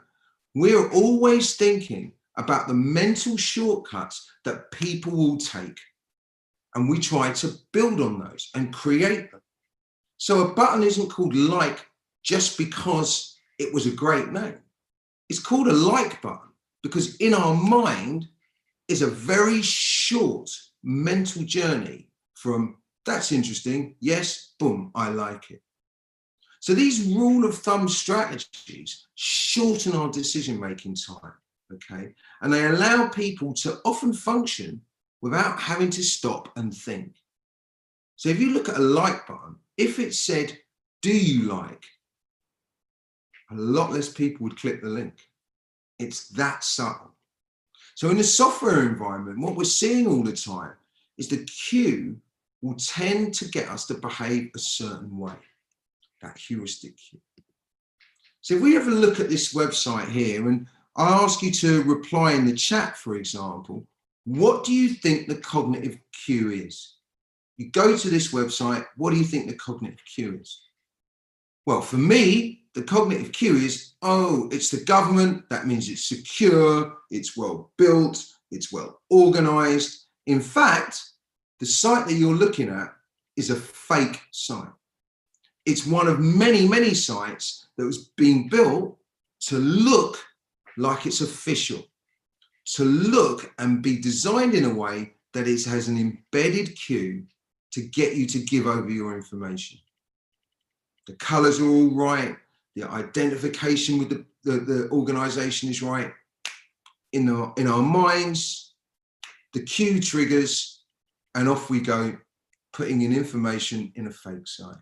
we're always thinking about the mental shortcuts that people will take. And we try to build on those and create them. So a button isn't called like just because it was a great name. It's called a like button because in our mind is a very short mental journey from that's interesting, yes, boom, I like it. So these rule of thumb strategies shorten our decision-making time, okay? And they allow people to often function without having to stop and think. So if you look at a like button, if it said, do you like? A lot less people would click the link. It's that subtle. So in the software environment, what we're seeing all the time is the cue will tend to get us to behave a certain way, that heuristic cue. So if we have a look at this website here, and I ask you to reply in the chat, for example, what do you think the cognitive cue is? You go to this website, what do you think the cognitive cue is? Well, for me, the cognitive cue is, oh, it's the government. That means it's secure, it's well built, it's well organized. In fact, the site that you're looking at is a fake site. It's one of many, many sites that was being built to look like it's official, to look and be designed in a way that it has an embedded cue to get you to give over your information. The colors are all right. The identification with the organization is right. In our minds, the cue triggers, and off we go, putting in information in a fake site.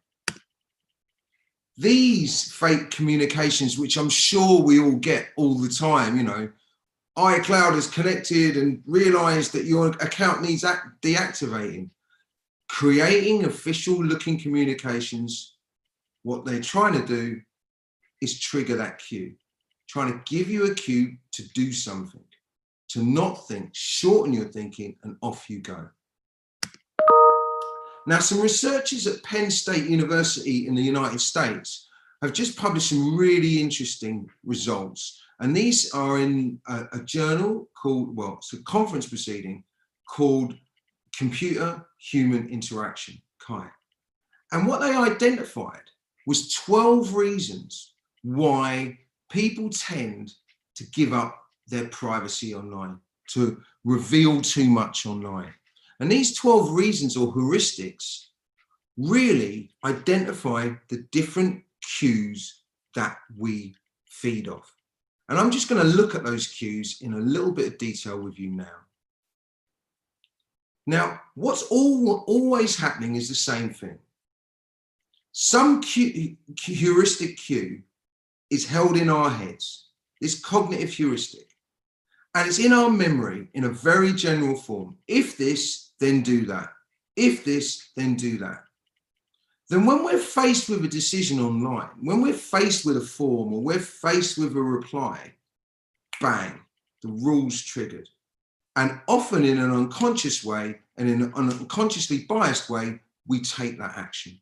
These fake communications, which I'm sure we all get all the time, you know, iCloud is connected and realized that your account needs deactivating. Creating official looking communications, what they're trying to do is trigger that cue, trying to give you a cue to do something, to not think, shorten your thinking, and off you go. Now, some researchers at Penn State University in the United States have just published some really interesting results. And these are in a journal called, well, it's a conference proceeding called ComputerHuman Interaction, CHI. And what they identified was 12 reasons why people tend to give up their privacy online, to reveal too much online. And these 12 reasons or heuristics really identify the different cues that we feed off. And I'm just going to look at those cues in a little bit of detail with you now. Now, what's always happening is the same thing. Some heuristic cue is held in our heads, this cognitive heuristic, and it's in our memory in a very general form. If this, then do that. If this, then do that. Then when we're faced with a decision online, when we're faced with a form or we're faced with a reply, bang, the rule's triggered. And often in an unconscious way and in an unconsciously biased way, we take that action.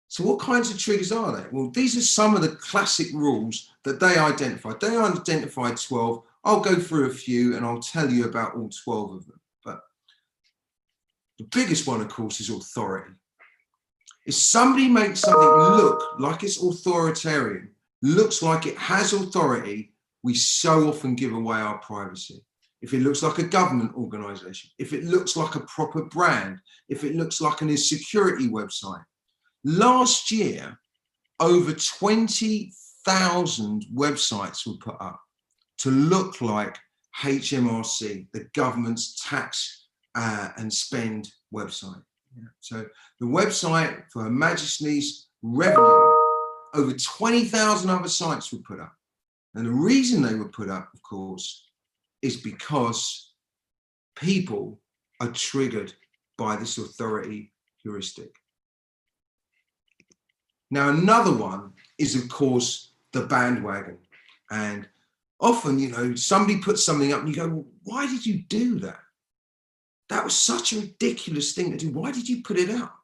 So what kinds of triggers are they? Well, these are some of the classic rules that they identified. They identified 12. I'll go through a few and I'll tell you about all 12 of them. But the biggest one, of course, is authority. If somebody makes something look like it's authoritarian, looks like it has authority, we so often give away our privacy. If it looks like a government organization, if it looks like a proper brand, if it looks like an insecurity website. Last year, over 20,000 websites were put up to look like HMRC, the government's tax and spend website. Yeah. So the website for Her Majesty's Revenue over 20,000 other sites were put up. And the reason they were put up, of course, is because people are triggered by this authority heuristic. Now, another one is, of course, the bandwagon. And often, you know, somebody puts something up and you go, well, why did you do that? That was such a ridiculous thing to do. Why did you put it up?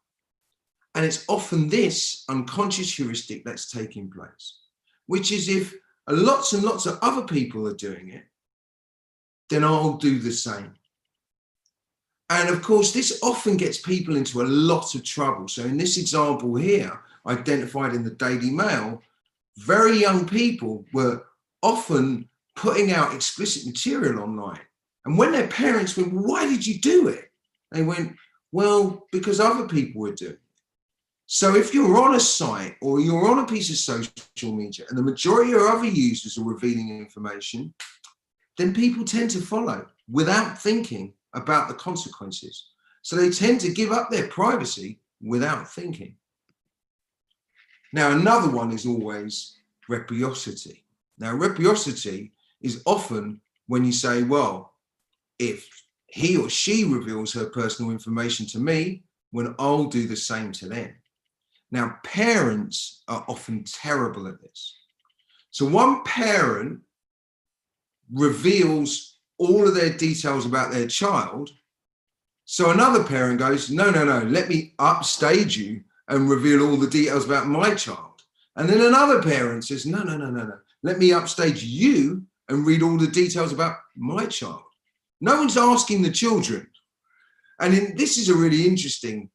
And it's often this unconscious heuristic that's taking place, which is if lots and lots of other people are doing it, then I'll do the same. And of course, this often gets people into a lot of trouble. So in this example here, identified in the Daily Mail, very young people were often putting out explicit material online. And when their parents went, why did you do it? They went, well, because other people were doing it. So if you're on a site or you're on a piece of social media and the majority of other users are revealing information, then people tend to follow without thinking about the consequences. So they tend to give up their privacy without thinking. Now, another one is always reciprocity. Now, reciprocity is often when you say, well, if he or she reveals her personal information to me, when I'll do the same to them. Now, parents are often terrible at this. So one parent reveals all of their details about their child. So another parent goes, no, let me upstage you and reveal all the details about my child. And then another parent says, no, let me upstage you and read all the details about my child. No one's asking the children. And this is a really interesting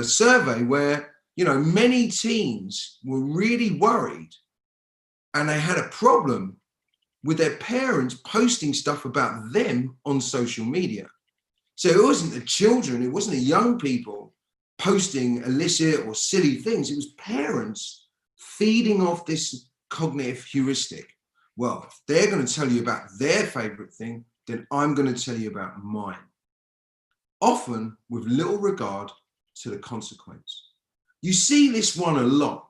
survey where, you know, many teens were really worried and they had a problem with their parents posting stuff about them on social media. So it wasn't the children, it wasn't the young people posting illicit or silly things. It was parents feeding off this cognitive heuristic. Well, if they're going to tell you about their favorite thing, then I'm going to tell you about mine. Often with little regard to the consequence. You see this one a lot.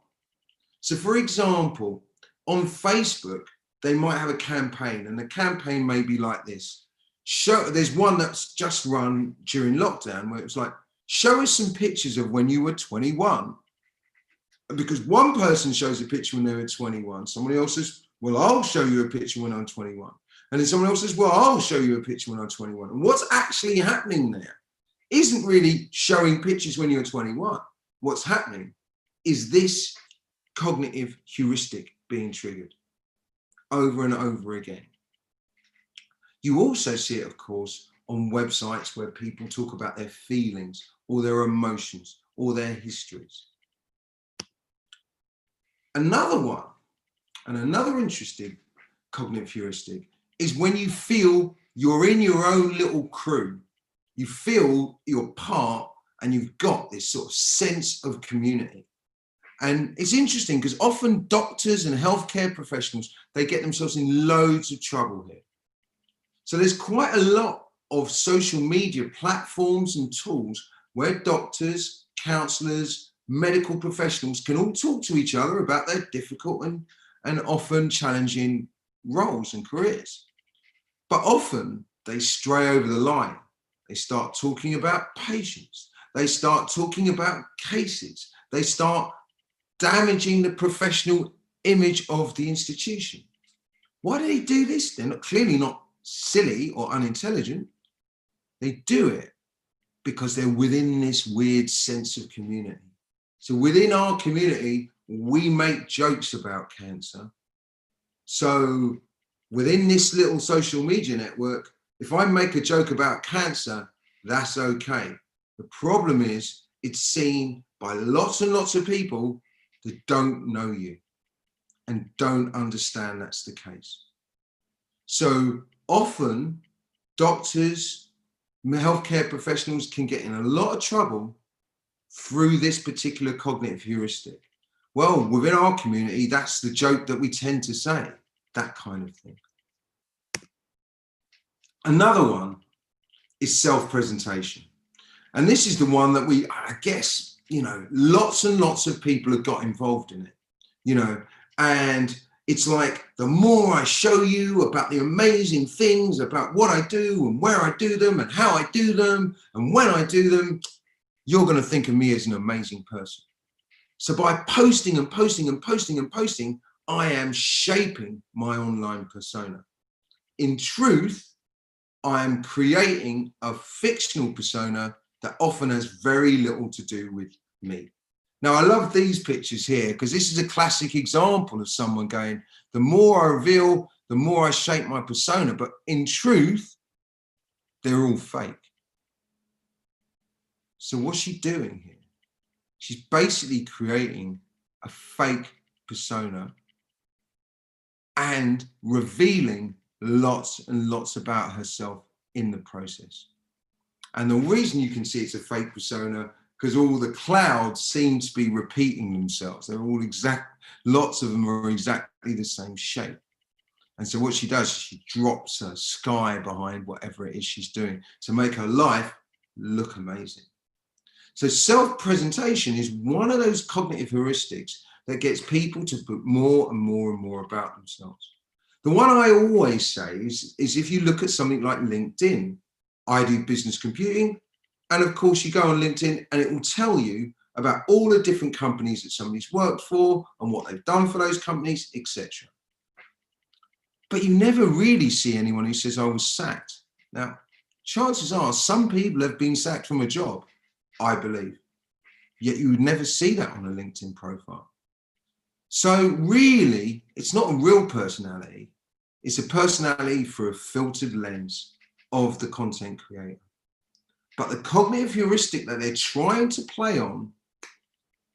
So for example, on Facebook, they might have a campaign and the campaign may be like this. There's one that's just run during lockdown where it was like, show us some pictures of when you were 21. Because one person shows a picture when they were 21. Somebody else says, well, I'll show you a picture when I'm 21. And then someone else says, well, I'll show you a picture when I'm 21. And what's actually happening there isn't really showing pictures when you're 21. What's happening is this cognitive heuristic being triggered over and over again. You also see it, of course, on websites where people talk about their feelings or their emotions or their histories. Another one, and another interesting cognitive heuristic, is when you feel you're in your own little crew. You feel you're part and you've got this sort of sense of community. And it's interesting because often doctors and healthcare professionals, they get themselves in loads of trouble here. So there's quite a lot of social media platforms and tools where doctors, counselors, medical professionals can all talk to each other about their difficult and often challenging roles and careers. But often they stray over the line. They start talking about patients. They start talking about cases. They start damaging the professional image of the institution. Why do they do this? They're clearly not silly or unintelligent. They do it because they're within this weird sense of community. So within our community, we make jokes about cancer. So within this little social media network, if I make a joke about cancer, that's okay. The problem is it's seen by lots and lots of people that don't know you and don't understand that's the case. So often doctors, healthcare professionals can get in a lot of trouble through this particular cognitive heuristic. Well, within our community, that's the joke that we tend to say, that kind of thing. Another one is self-presentation. And this is the one that I guess, you know, lots and lots of people have got involved in it. you know, and it's like the more I show you about the amazing things about what I do and where I do them and how I do them and when I do them, you're going to think of me as an amazing person. So by posting and posting and posting and posting, I am shaping my online persona. In truth, I am creating a fictional persona that often has very little to do with me. Now, I love these pictures here because this is a classic example of someone going, the more I reveal, the more I shape my persona. But in truth, they're all fake. So what's she doing here? She's basically creating a fake persona and revealing lots and lots about herself in the process. And the reason you can see it's a fake persona, because all the clouds seem to be repeating themselves. They're all lots of them are exactly the same shape. And so what she does is she drops a sky behind whatever it is she's doing to make her life look amazing. So self-presentation is one of those cognitive heuristics that gets people to put more and more and more about themselves. The one I always say is if you look at something like LinkedIn, I do business computing, and of course you go on LinkedIn and it will tell you about all the different companies that somebody's worked for and what they've done for those companies, etc. But you never really see anyone who says, I was sacked. Now, chances are some people have been sacked from a job, I believe, yet you would never see that on a LinkedIn profile. So really, it's not a real personality. It's a personality through a filtered lens of the content creator. But the cognitive heuristic that they're trying to play on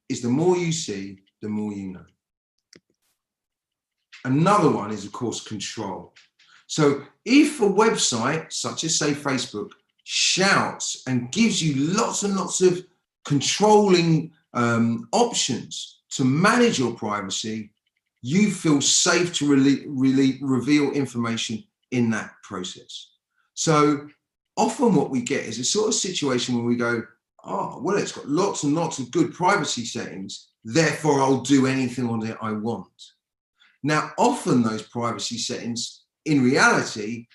is the more you see, the more you know. Another one is, of course, control. So if a website, such as, say, Facebook, shouts and gives you lots and lots of controlling options to manage your privacy, you feel safe to reveal information in that process. So often what we get is a sort of situation where we go, oh, well, it's got lots and lots of good privacy settings, therefore I'll do anything on it I want. Now, often those privacy settings, in reality,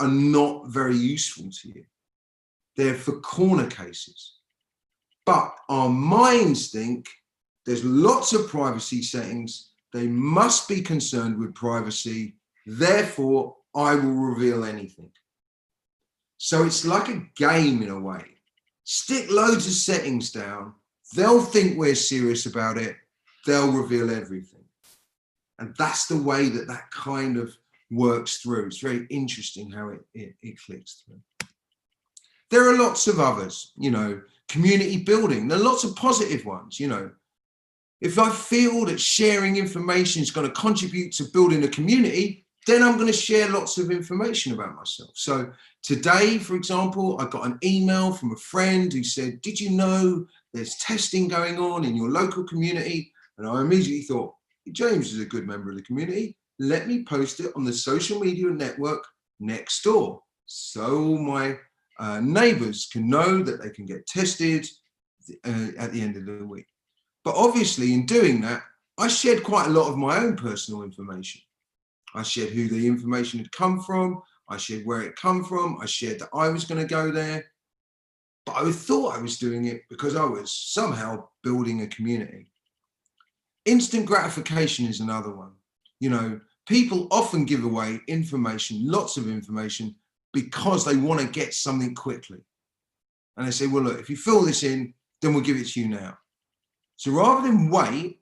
are not very useful to you. They're for corner cases. But our minds think there's lots of privacy settings, they must be concerned with privacy, therefore I will reveal anything. So it's like a game in a way. Stick loads of settings down, they'll think we're serious about it, they'll reveal everything. And that's the way that that kind of works through. It's very interesting how it clicks through. There are lots of others, you know, community building. There are lots of positive ones, you know. If I feel that sharing information is going to contribute to building a community, then I'm going to share lots of information about myself. So today, for example, I got an email from a friend who said, did you know there's testing going on in your local community? And I immediately thought, James is a good member of the community. Let me post it on the social media network next door. So my neighbors can know that they can get tested at the end of the week. But obviously in doing that, I shared quite a lot of my own personal information. I shared who the information had come from. I shared where it come from. I shared that I was going to go there. But I thought I was doing it because I was somehow building a community. Instant gratification is another one. You know, people often give away information, lots of information, because they want to get something quickly. And they say, well, look, if you fill this in, then we'll give it to you now. So rather than wait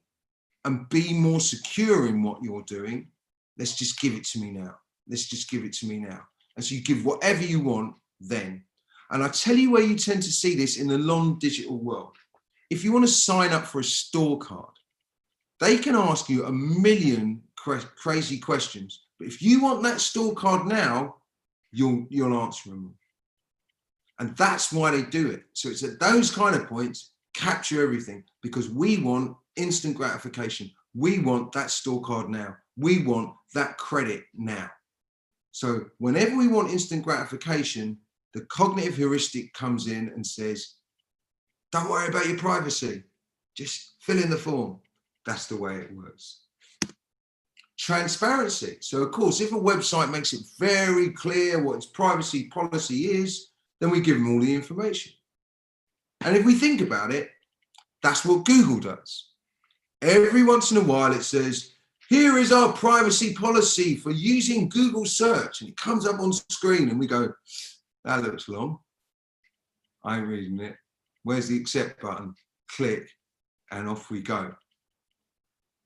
and be more secure in what you're doing, let's just give it to me now. Let's just give it to me now. And so you give whatever you want then. And I tell you where you tend to see this in the non-digital world. If you want to sign up for a store card, they can ask you a million crazy questions. But if you want that store card now, you'll answer them. And that's why they do it. So it's at those kind of points, capture everything, because we want instant gratification. We want that store card now. We want that credit now. So whenever we want instant gratification, the cognitive heuristic comes in and says, don't worry about your privacy. Just fill in the form. That's the way it works. Transparency. So of course, if a website makes it very clear what its privacy policy is, then we give them all the information. And if we think about it, that's what Google does. Every once in a while it says, here is our privacy policy for using Google search. And it comes up on screen and we go, that looks long. I ain't reading it. Where's the accept button? Click, and off we go.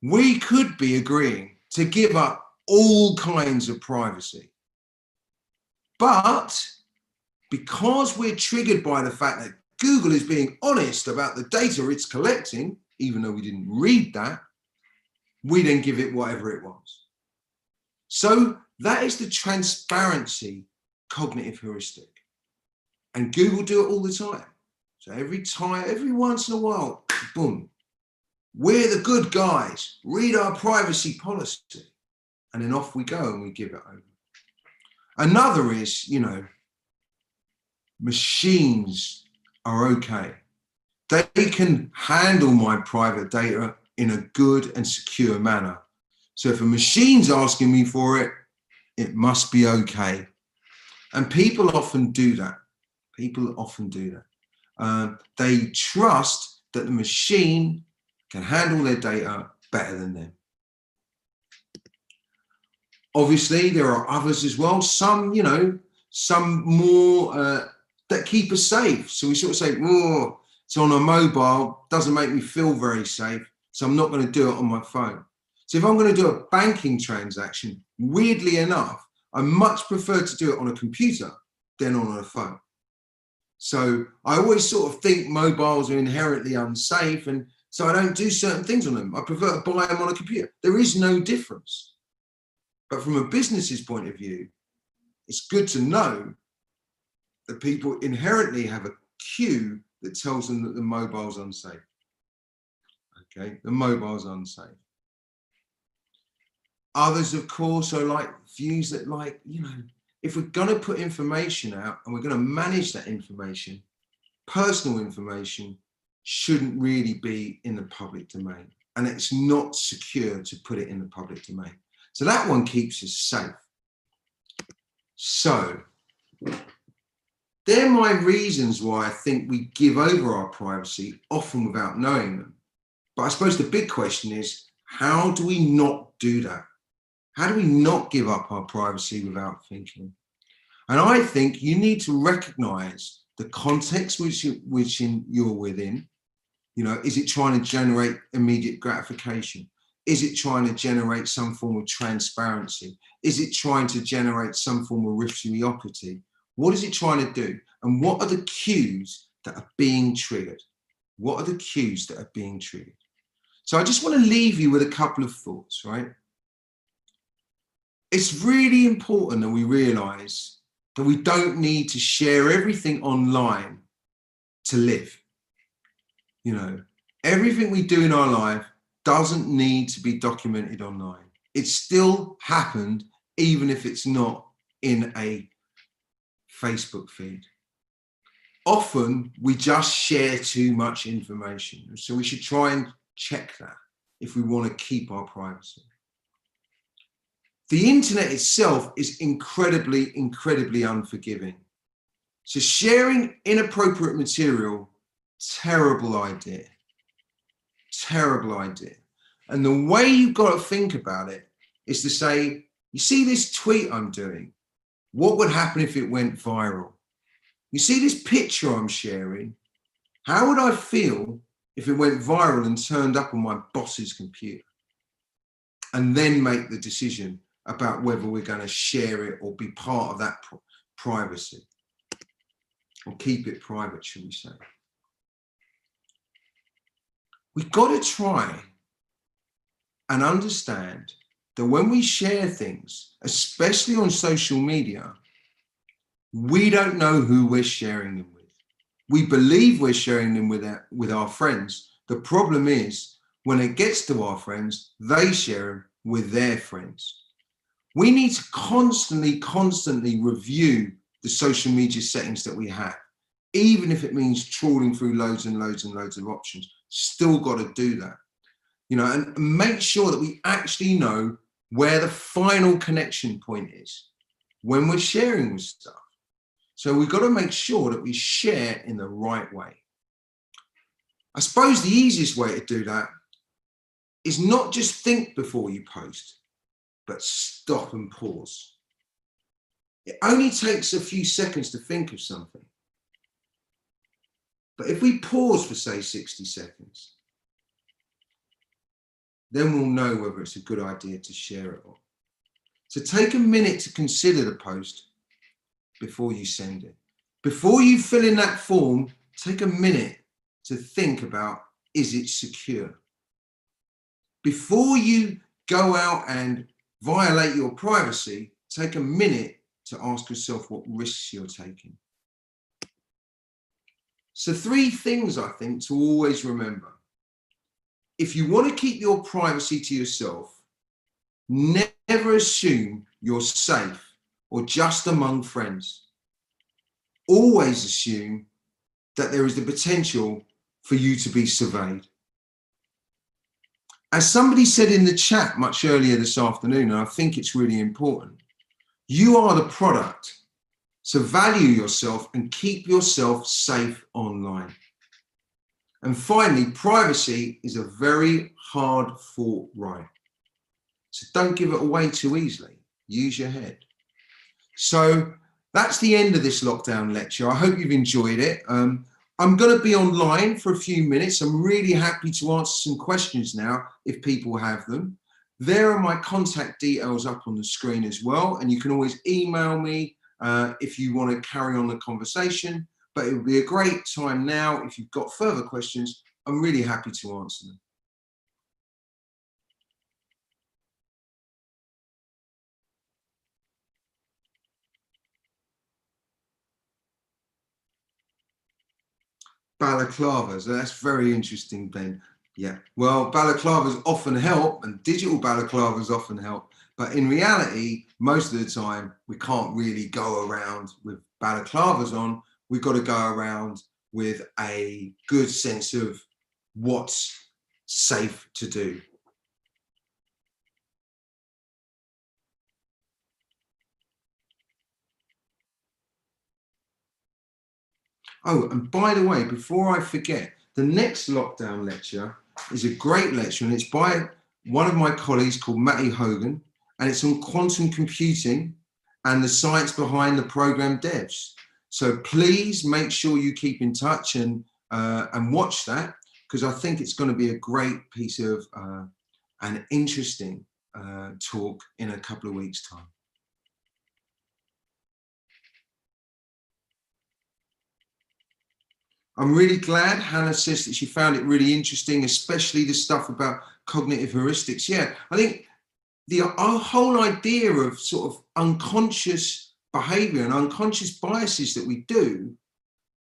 We could be agreeing to give up all kinds of privacy. But because we're triggered by the fact that Google is being honest about the data it's collecting, even though we didn't read that, we then give it whatever it wants. So that is the transparency cognitive heuristic. And Google do it all the time. So every once in a while, boom, we're the good guys, read our privacy policy. And then off we go and we give it over. Another is, you know, machines are okay. They can handle my private data in a good and secure manner. So if a machine's asking me for it, it must be okay. And people often do that. People often do that. They trust that the machine can handle their data better than them. Obviously, there are others as well. Some, you know, some more that keep us safe. So we sort of say, oh, it's on a mobile, doesn't make me feel very safe, so I'm not going to do it on my phone. So if I'm going to do a banking transaction, weirdly enough, I much prefer to do it on a computer than on a phone. So I always sort of think mobiles are inherently unsafe, and so I don't do certain things on them. I prefer to buy them on a computer. There is no difference. But from a business's point of view, it's good to know that people inherently have a cue that tells them that the mobile's unsafe. Okay, the mobile's unsafe. Others, of course, are like views that, like, you know, if we're going to put information out and we're going to manage that information, personal information shouldn't really be in the public domain. And it's not secure to put it in the public domain. So that one keeps us safe. So they're my reasons why I think we give over our privacy, often without knowing them. But I suppose the big question is, how do we not do that? How do we not give up our privacy without thinking? And I think you need to recognize the context which you're within. You know, is it trying to generate immediate gratification? Is it trying to generate some form of transparency? Is it trying to generate some form of reciprocity? What is it trying to do? And what are the cues that are being triggered? What are the cues that are being triggered? So I just want to leave you with a couple of thoughts, right? It's really important that we realize that we don't need to share everything online to live. You know, everything we do in our life doesn't need to be documented online. It still happened, even if it's not in a Facebook feed. Often we just share too much information. So we should try and check that if we want to keep our privacy. The internet itself is incredibly, incredibly unforgiving. So sharing inappropriate material, terrible idea. Terrible idea. And the way you've got to think about it is to say, you see this tweet I'm doing? What would happen if it went viral? You see this picture I'm sharing? How would I feel if it went viral and turned up on my boss's computer? And then make the decision about whether we're going to share it or be part of that privacy, or keep it private, should we say. We've got to try and understand that when we share things, especially on social media, we don't know who we're sharing them with. We believe we're sharing them with our friends. The problem is, when it gets to our friends, they share them with their friends. We need to constantly review the social media settings that we have, even if it means trawling through loads and loads and loads of options. Still got to do that. you know, and make sure that we actually know where the final connection point is when we're sharing with stuff. So we've got to make sure that we share in the right way. I suppose the easiest way to do that is not just think before you post, but stop and pause. It only takes a few seconds to think of something. But if we pause for, say, 60 seconds, then we'll know whether it's a good idea to share it or not. So take a minute to consider the post before you send it. Before you fill in that form, take a minute to think about, is it secure? Before you go out and violate your privacy, take a minute to ask yourself what risks you're taking. So 3 things I think to always remember. If you want to keep your privacy to yourself, never assume you're safe or just among friends. Always assume that there is the potential for you to be surveyed. As somebody said in the chat much earlier this afternoon, and I think it's really important, you are the product. So value yourself and keep yourself safe online. And finally, privacy is a very hard-fought right. So don't give it away too easily. Use your head. So that's the end of this lockdown lecture. I hope you've enjoyed it. I'm going to be online for a few minutes. I'm really happy to answer some questions now if people have them. There are my contact details up on the screen as well. And you can always email me if you want to carry on the conversation. But it would be a great time now. If you've got further questions, I'm really happy to answer them. Balaclavas, that's very interesting, Ben. Yeah, well, balaclavas often help and digital balaclavas often help. But in reality, most of the time, we can't really go around with balaclavas on. We've got to go around with a good sense of what's safe to do. Oh, and by the way, before I forget, the next lockdown lecture is a great lecture, and it's by one of my colleagues called Matty Hogan, and it's on quantum computing and the science behind the program devs. So please make sure you keep in touch and watch that, because I think it's going to be a great piece of an interesting talk in a couple of weeks' time. I'm really glad Hannah says that she found it really interesting, especially the stuff about cognitive heuristics. Yeah, I think our whole idea of sort of unconscious behavior and unconscious biases that we do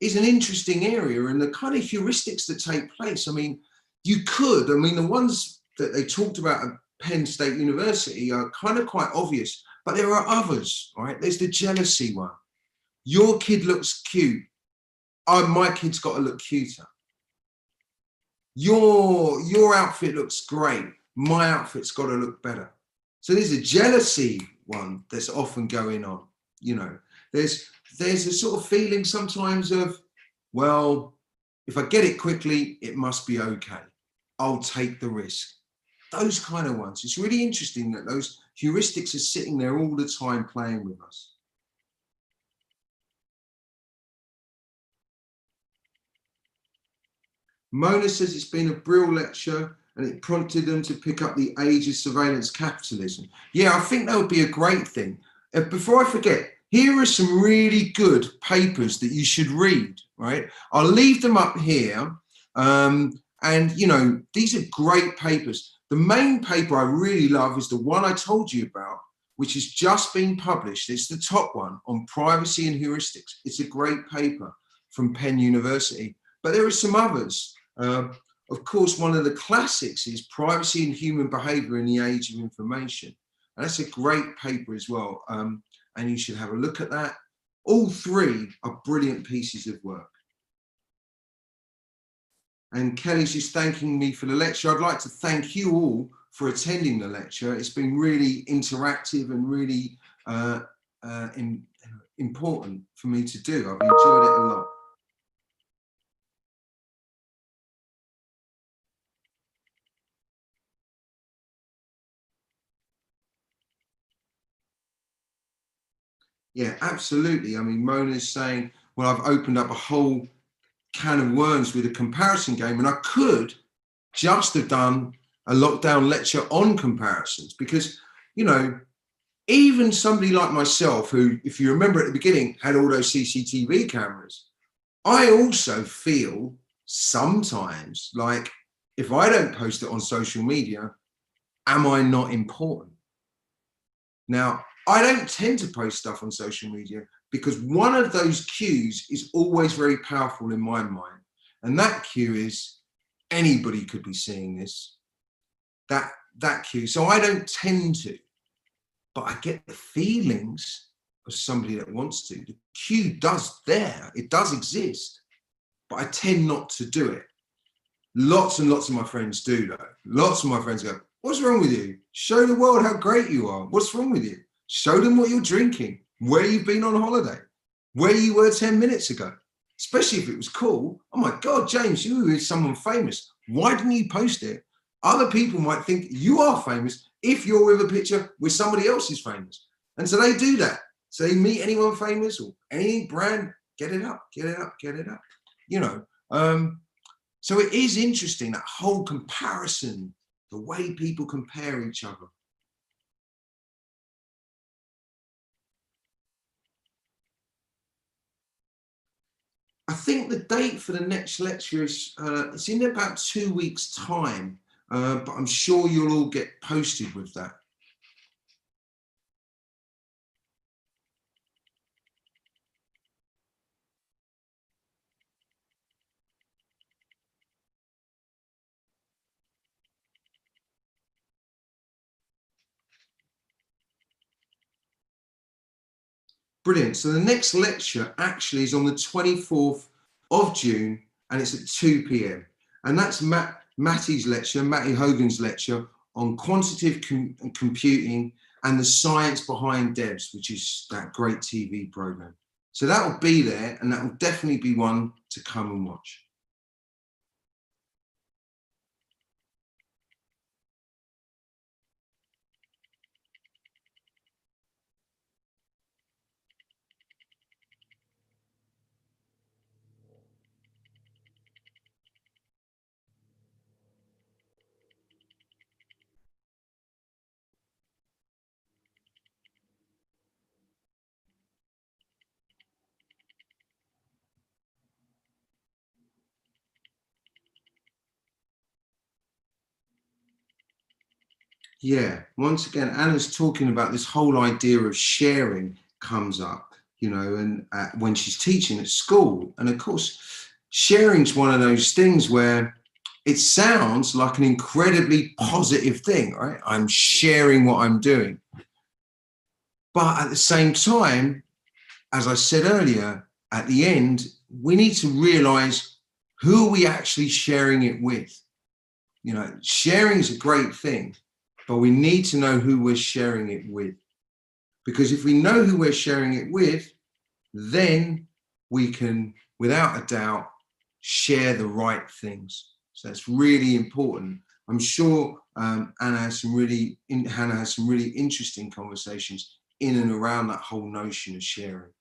is an interesting area, and the kind of heuristics that take place. I mean, the ones that they talked about at Penn State University are kind of quite obvious, but there are others, right? There's the jealousy one. Your kid looks cute. Oh, my kid's got to look cuter. Your outfit looks great. My outfit's got to look better. So there's a jealousy one that's often going on. You know, there's a sort of feeling sometimes of, well, if I get it quickly, it must be okay. I'll take the risk. Those kind of ones. It's really interesting that those heuristics are sitting there all the time playing with us. Mona says it's been a brilliant lecture and it prompted them to pick up The Age of Surveillance Capitalism. Yeah, I think that would be a great thing. Before I forget, here are some really good papers that you should read, right? I'll leave them up here. And, you know, these are great papers. The main paper I really love is the one I told you about, which has just been published. It's the top one on privacy and heuristics. It's a great paper from Penn University, but there are some others. Of course, one of the classics is Privacy and Human Behavior in the Age of Information. And that's a great paper as well. And you should have a look at that. All 3 are brilliant pieces of work. And Kelly's just thanking me for the lecture. I'd like to thank you all for attending the lecture. It's been really interactive and really important for me to do. I've enjoyed it a lot. Yeah, absolutely. I mean, Mona's saying, well, I've opened up a whole can of worms with a comparison game, and I could just have done a lockdown lecture on comparisons because, you know, even somebody like myself, who, if you remember at the beginning, had all those CCTV cameras, I also feel sometimes like if I don't post it on social media, am I not important? Now, I don't tend to post stuff on social media because one of those cues is always very powerful in my mind. And that cue is anybody could be seeing this, that cue. So I don't tend to, but I get the feelings of somebody that wants to. The cue does there, it does exist, but I tend not to do it. Lots and lots of my friends do though. Lots of my friends go, what's wrong with you? Show the world how great you are. What's wrong with you? Show them what you're drinking, where you've been on holiday, where you were 10 minutes ago, especially if it was cool. Oh my God, James, you were with someone famous. Why didn't you post it? Other people might think you are famous if you're with a picture where somebody else is famous. And so they do that. So they meet anyone famous or any brand, get it up, get it up, get it up. You know, so it is interesting, that whole comparison, the way people compare each other. I think the date for the next lecture is it's in about 2 weeks' time, but I'm sure you'll all get posted with that. Brilliant. So the next lecture actually is on the 24th of June, and it's at 2 p.m. And that's Matty's lecture, Matty Hogan's lecture on quantitative computing and the science behind devs, which is that great TV program. So that will be there, and that will definitely be one to come and watch. Yeah, once again, Anna's talking about this whole idea of sharing comes up, you know, and when she's teaching at school. And of course, sharing's one of those things where it sounds like an incredibly positive thing, right? I'm sharing what I'm doing. But at the same time, as I said earlier, at the end, we need to realize who are we actually sharing it with? You know, sharing is a great thing, but we need to know who we're sharing it with. Because if we know who we're sharing it with, then we can, without a doubt, share the right things. So that's really important. I'm sure Hannah has some really interesting conversations in and around that whole notion of sharing.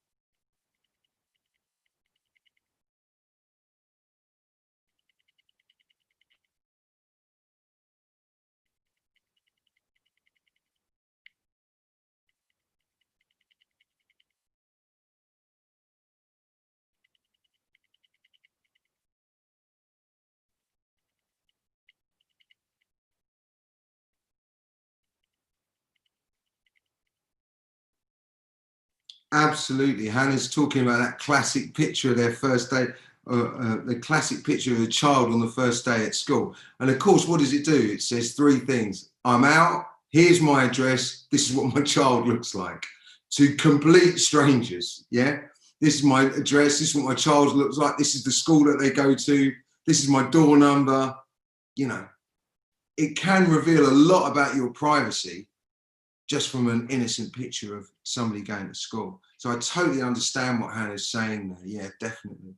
Absolutely. Hannah's talking about that classic picture of their first day, the classic picture of a child on the first day at school. And of course, what does it do? It says three things. I'm out, here's my address, this is what my child looks like. To complete strangers, yeah? This is my address, this is what my child looks like, this is the school that they go to, this is my door number. You know, it can reveal a lot about your privacy just from an innocent picture of somebody going to school. So I totally understand what Hannah's saying there. Yeah, definitely.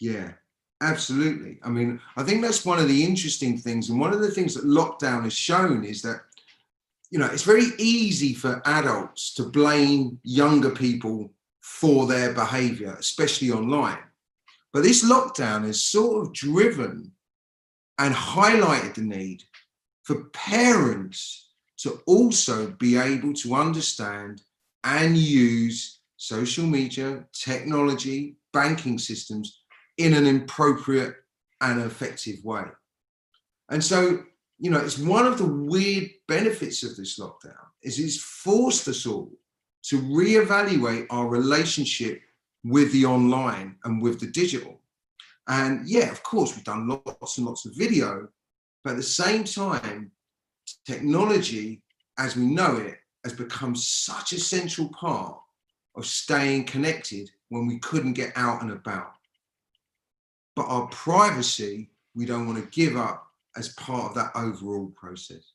Yeah, absolutely. I mean, I think that's one of the interesting things. And one of the things that lockdown has shown is that, you know, it's very easy for adults to blame younger people for their behavior, especially online. But this lockdown has sort of driven and highlighted the need for parents to also be able to understand and use social media, technology, banking systems in an appropriate and effective way. And so, you know, it's one of the weird benefits of this lockdown is it's forced us all to reevaluate our relationship with the online and with the digital. And yeah, of course, we've done lots and lots of video, but at the same time, technology, as we know it, has become such a central part of staying connected when we couldn't get out and about. But our privacy, we don't want to give up as part of that overall process.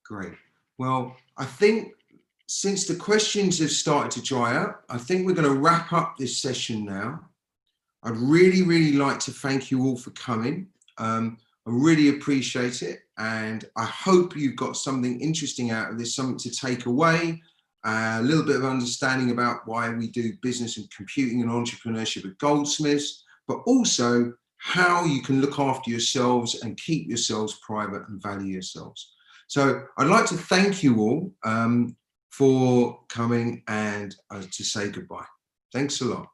Great. Well, I think since the questions have started to dry up, I think we're going to wrap up this session now. I'd really, really like to thank you all for coming. I really appreciate it. And I hope you've got something interesting out of this, something to take away, a little bit of understanding about why we do business and computing and entrepreneurship at Goldsmiths, but also how you can look after yourselves and keep yourselves private and value yourselves. So I'd like to thank you all for coming and to say goodbye. Thanks a lot.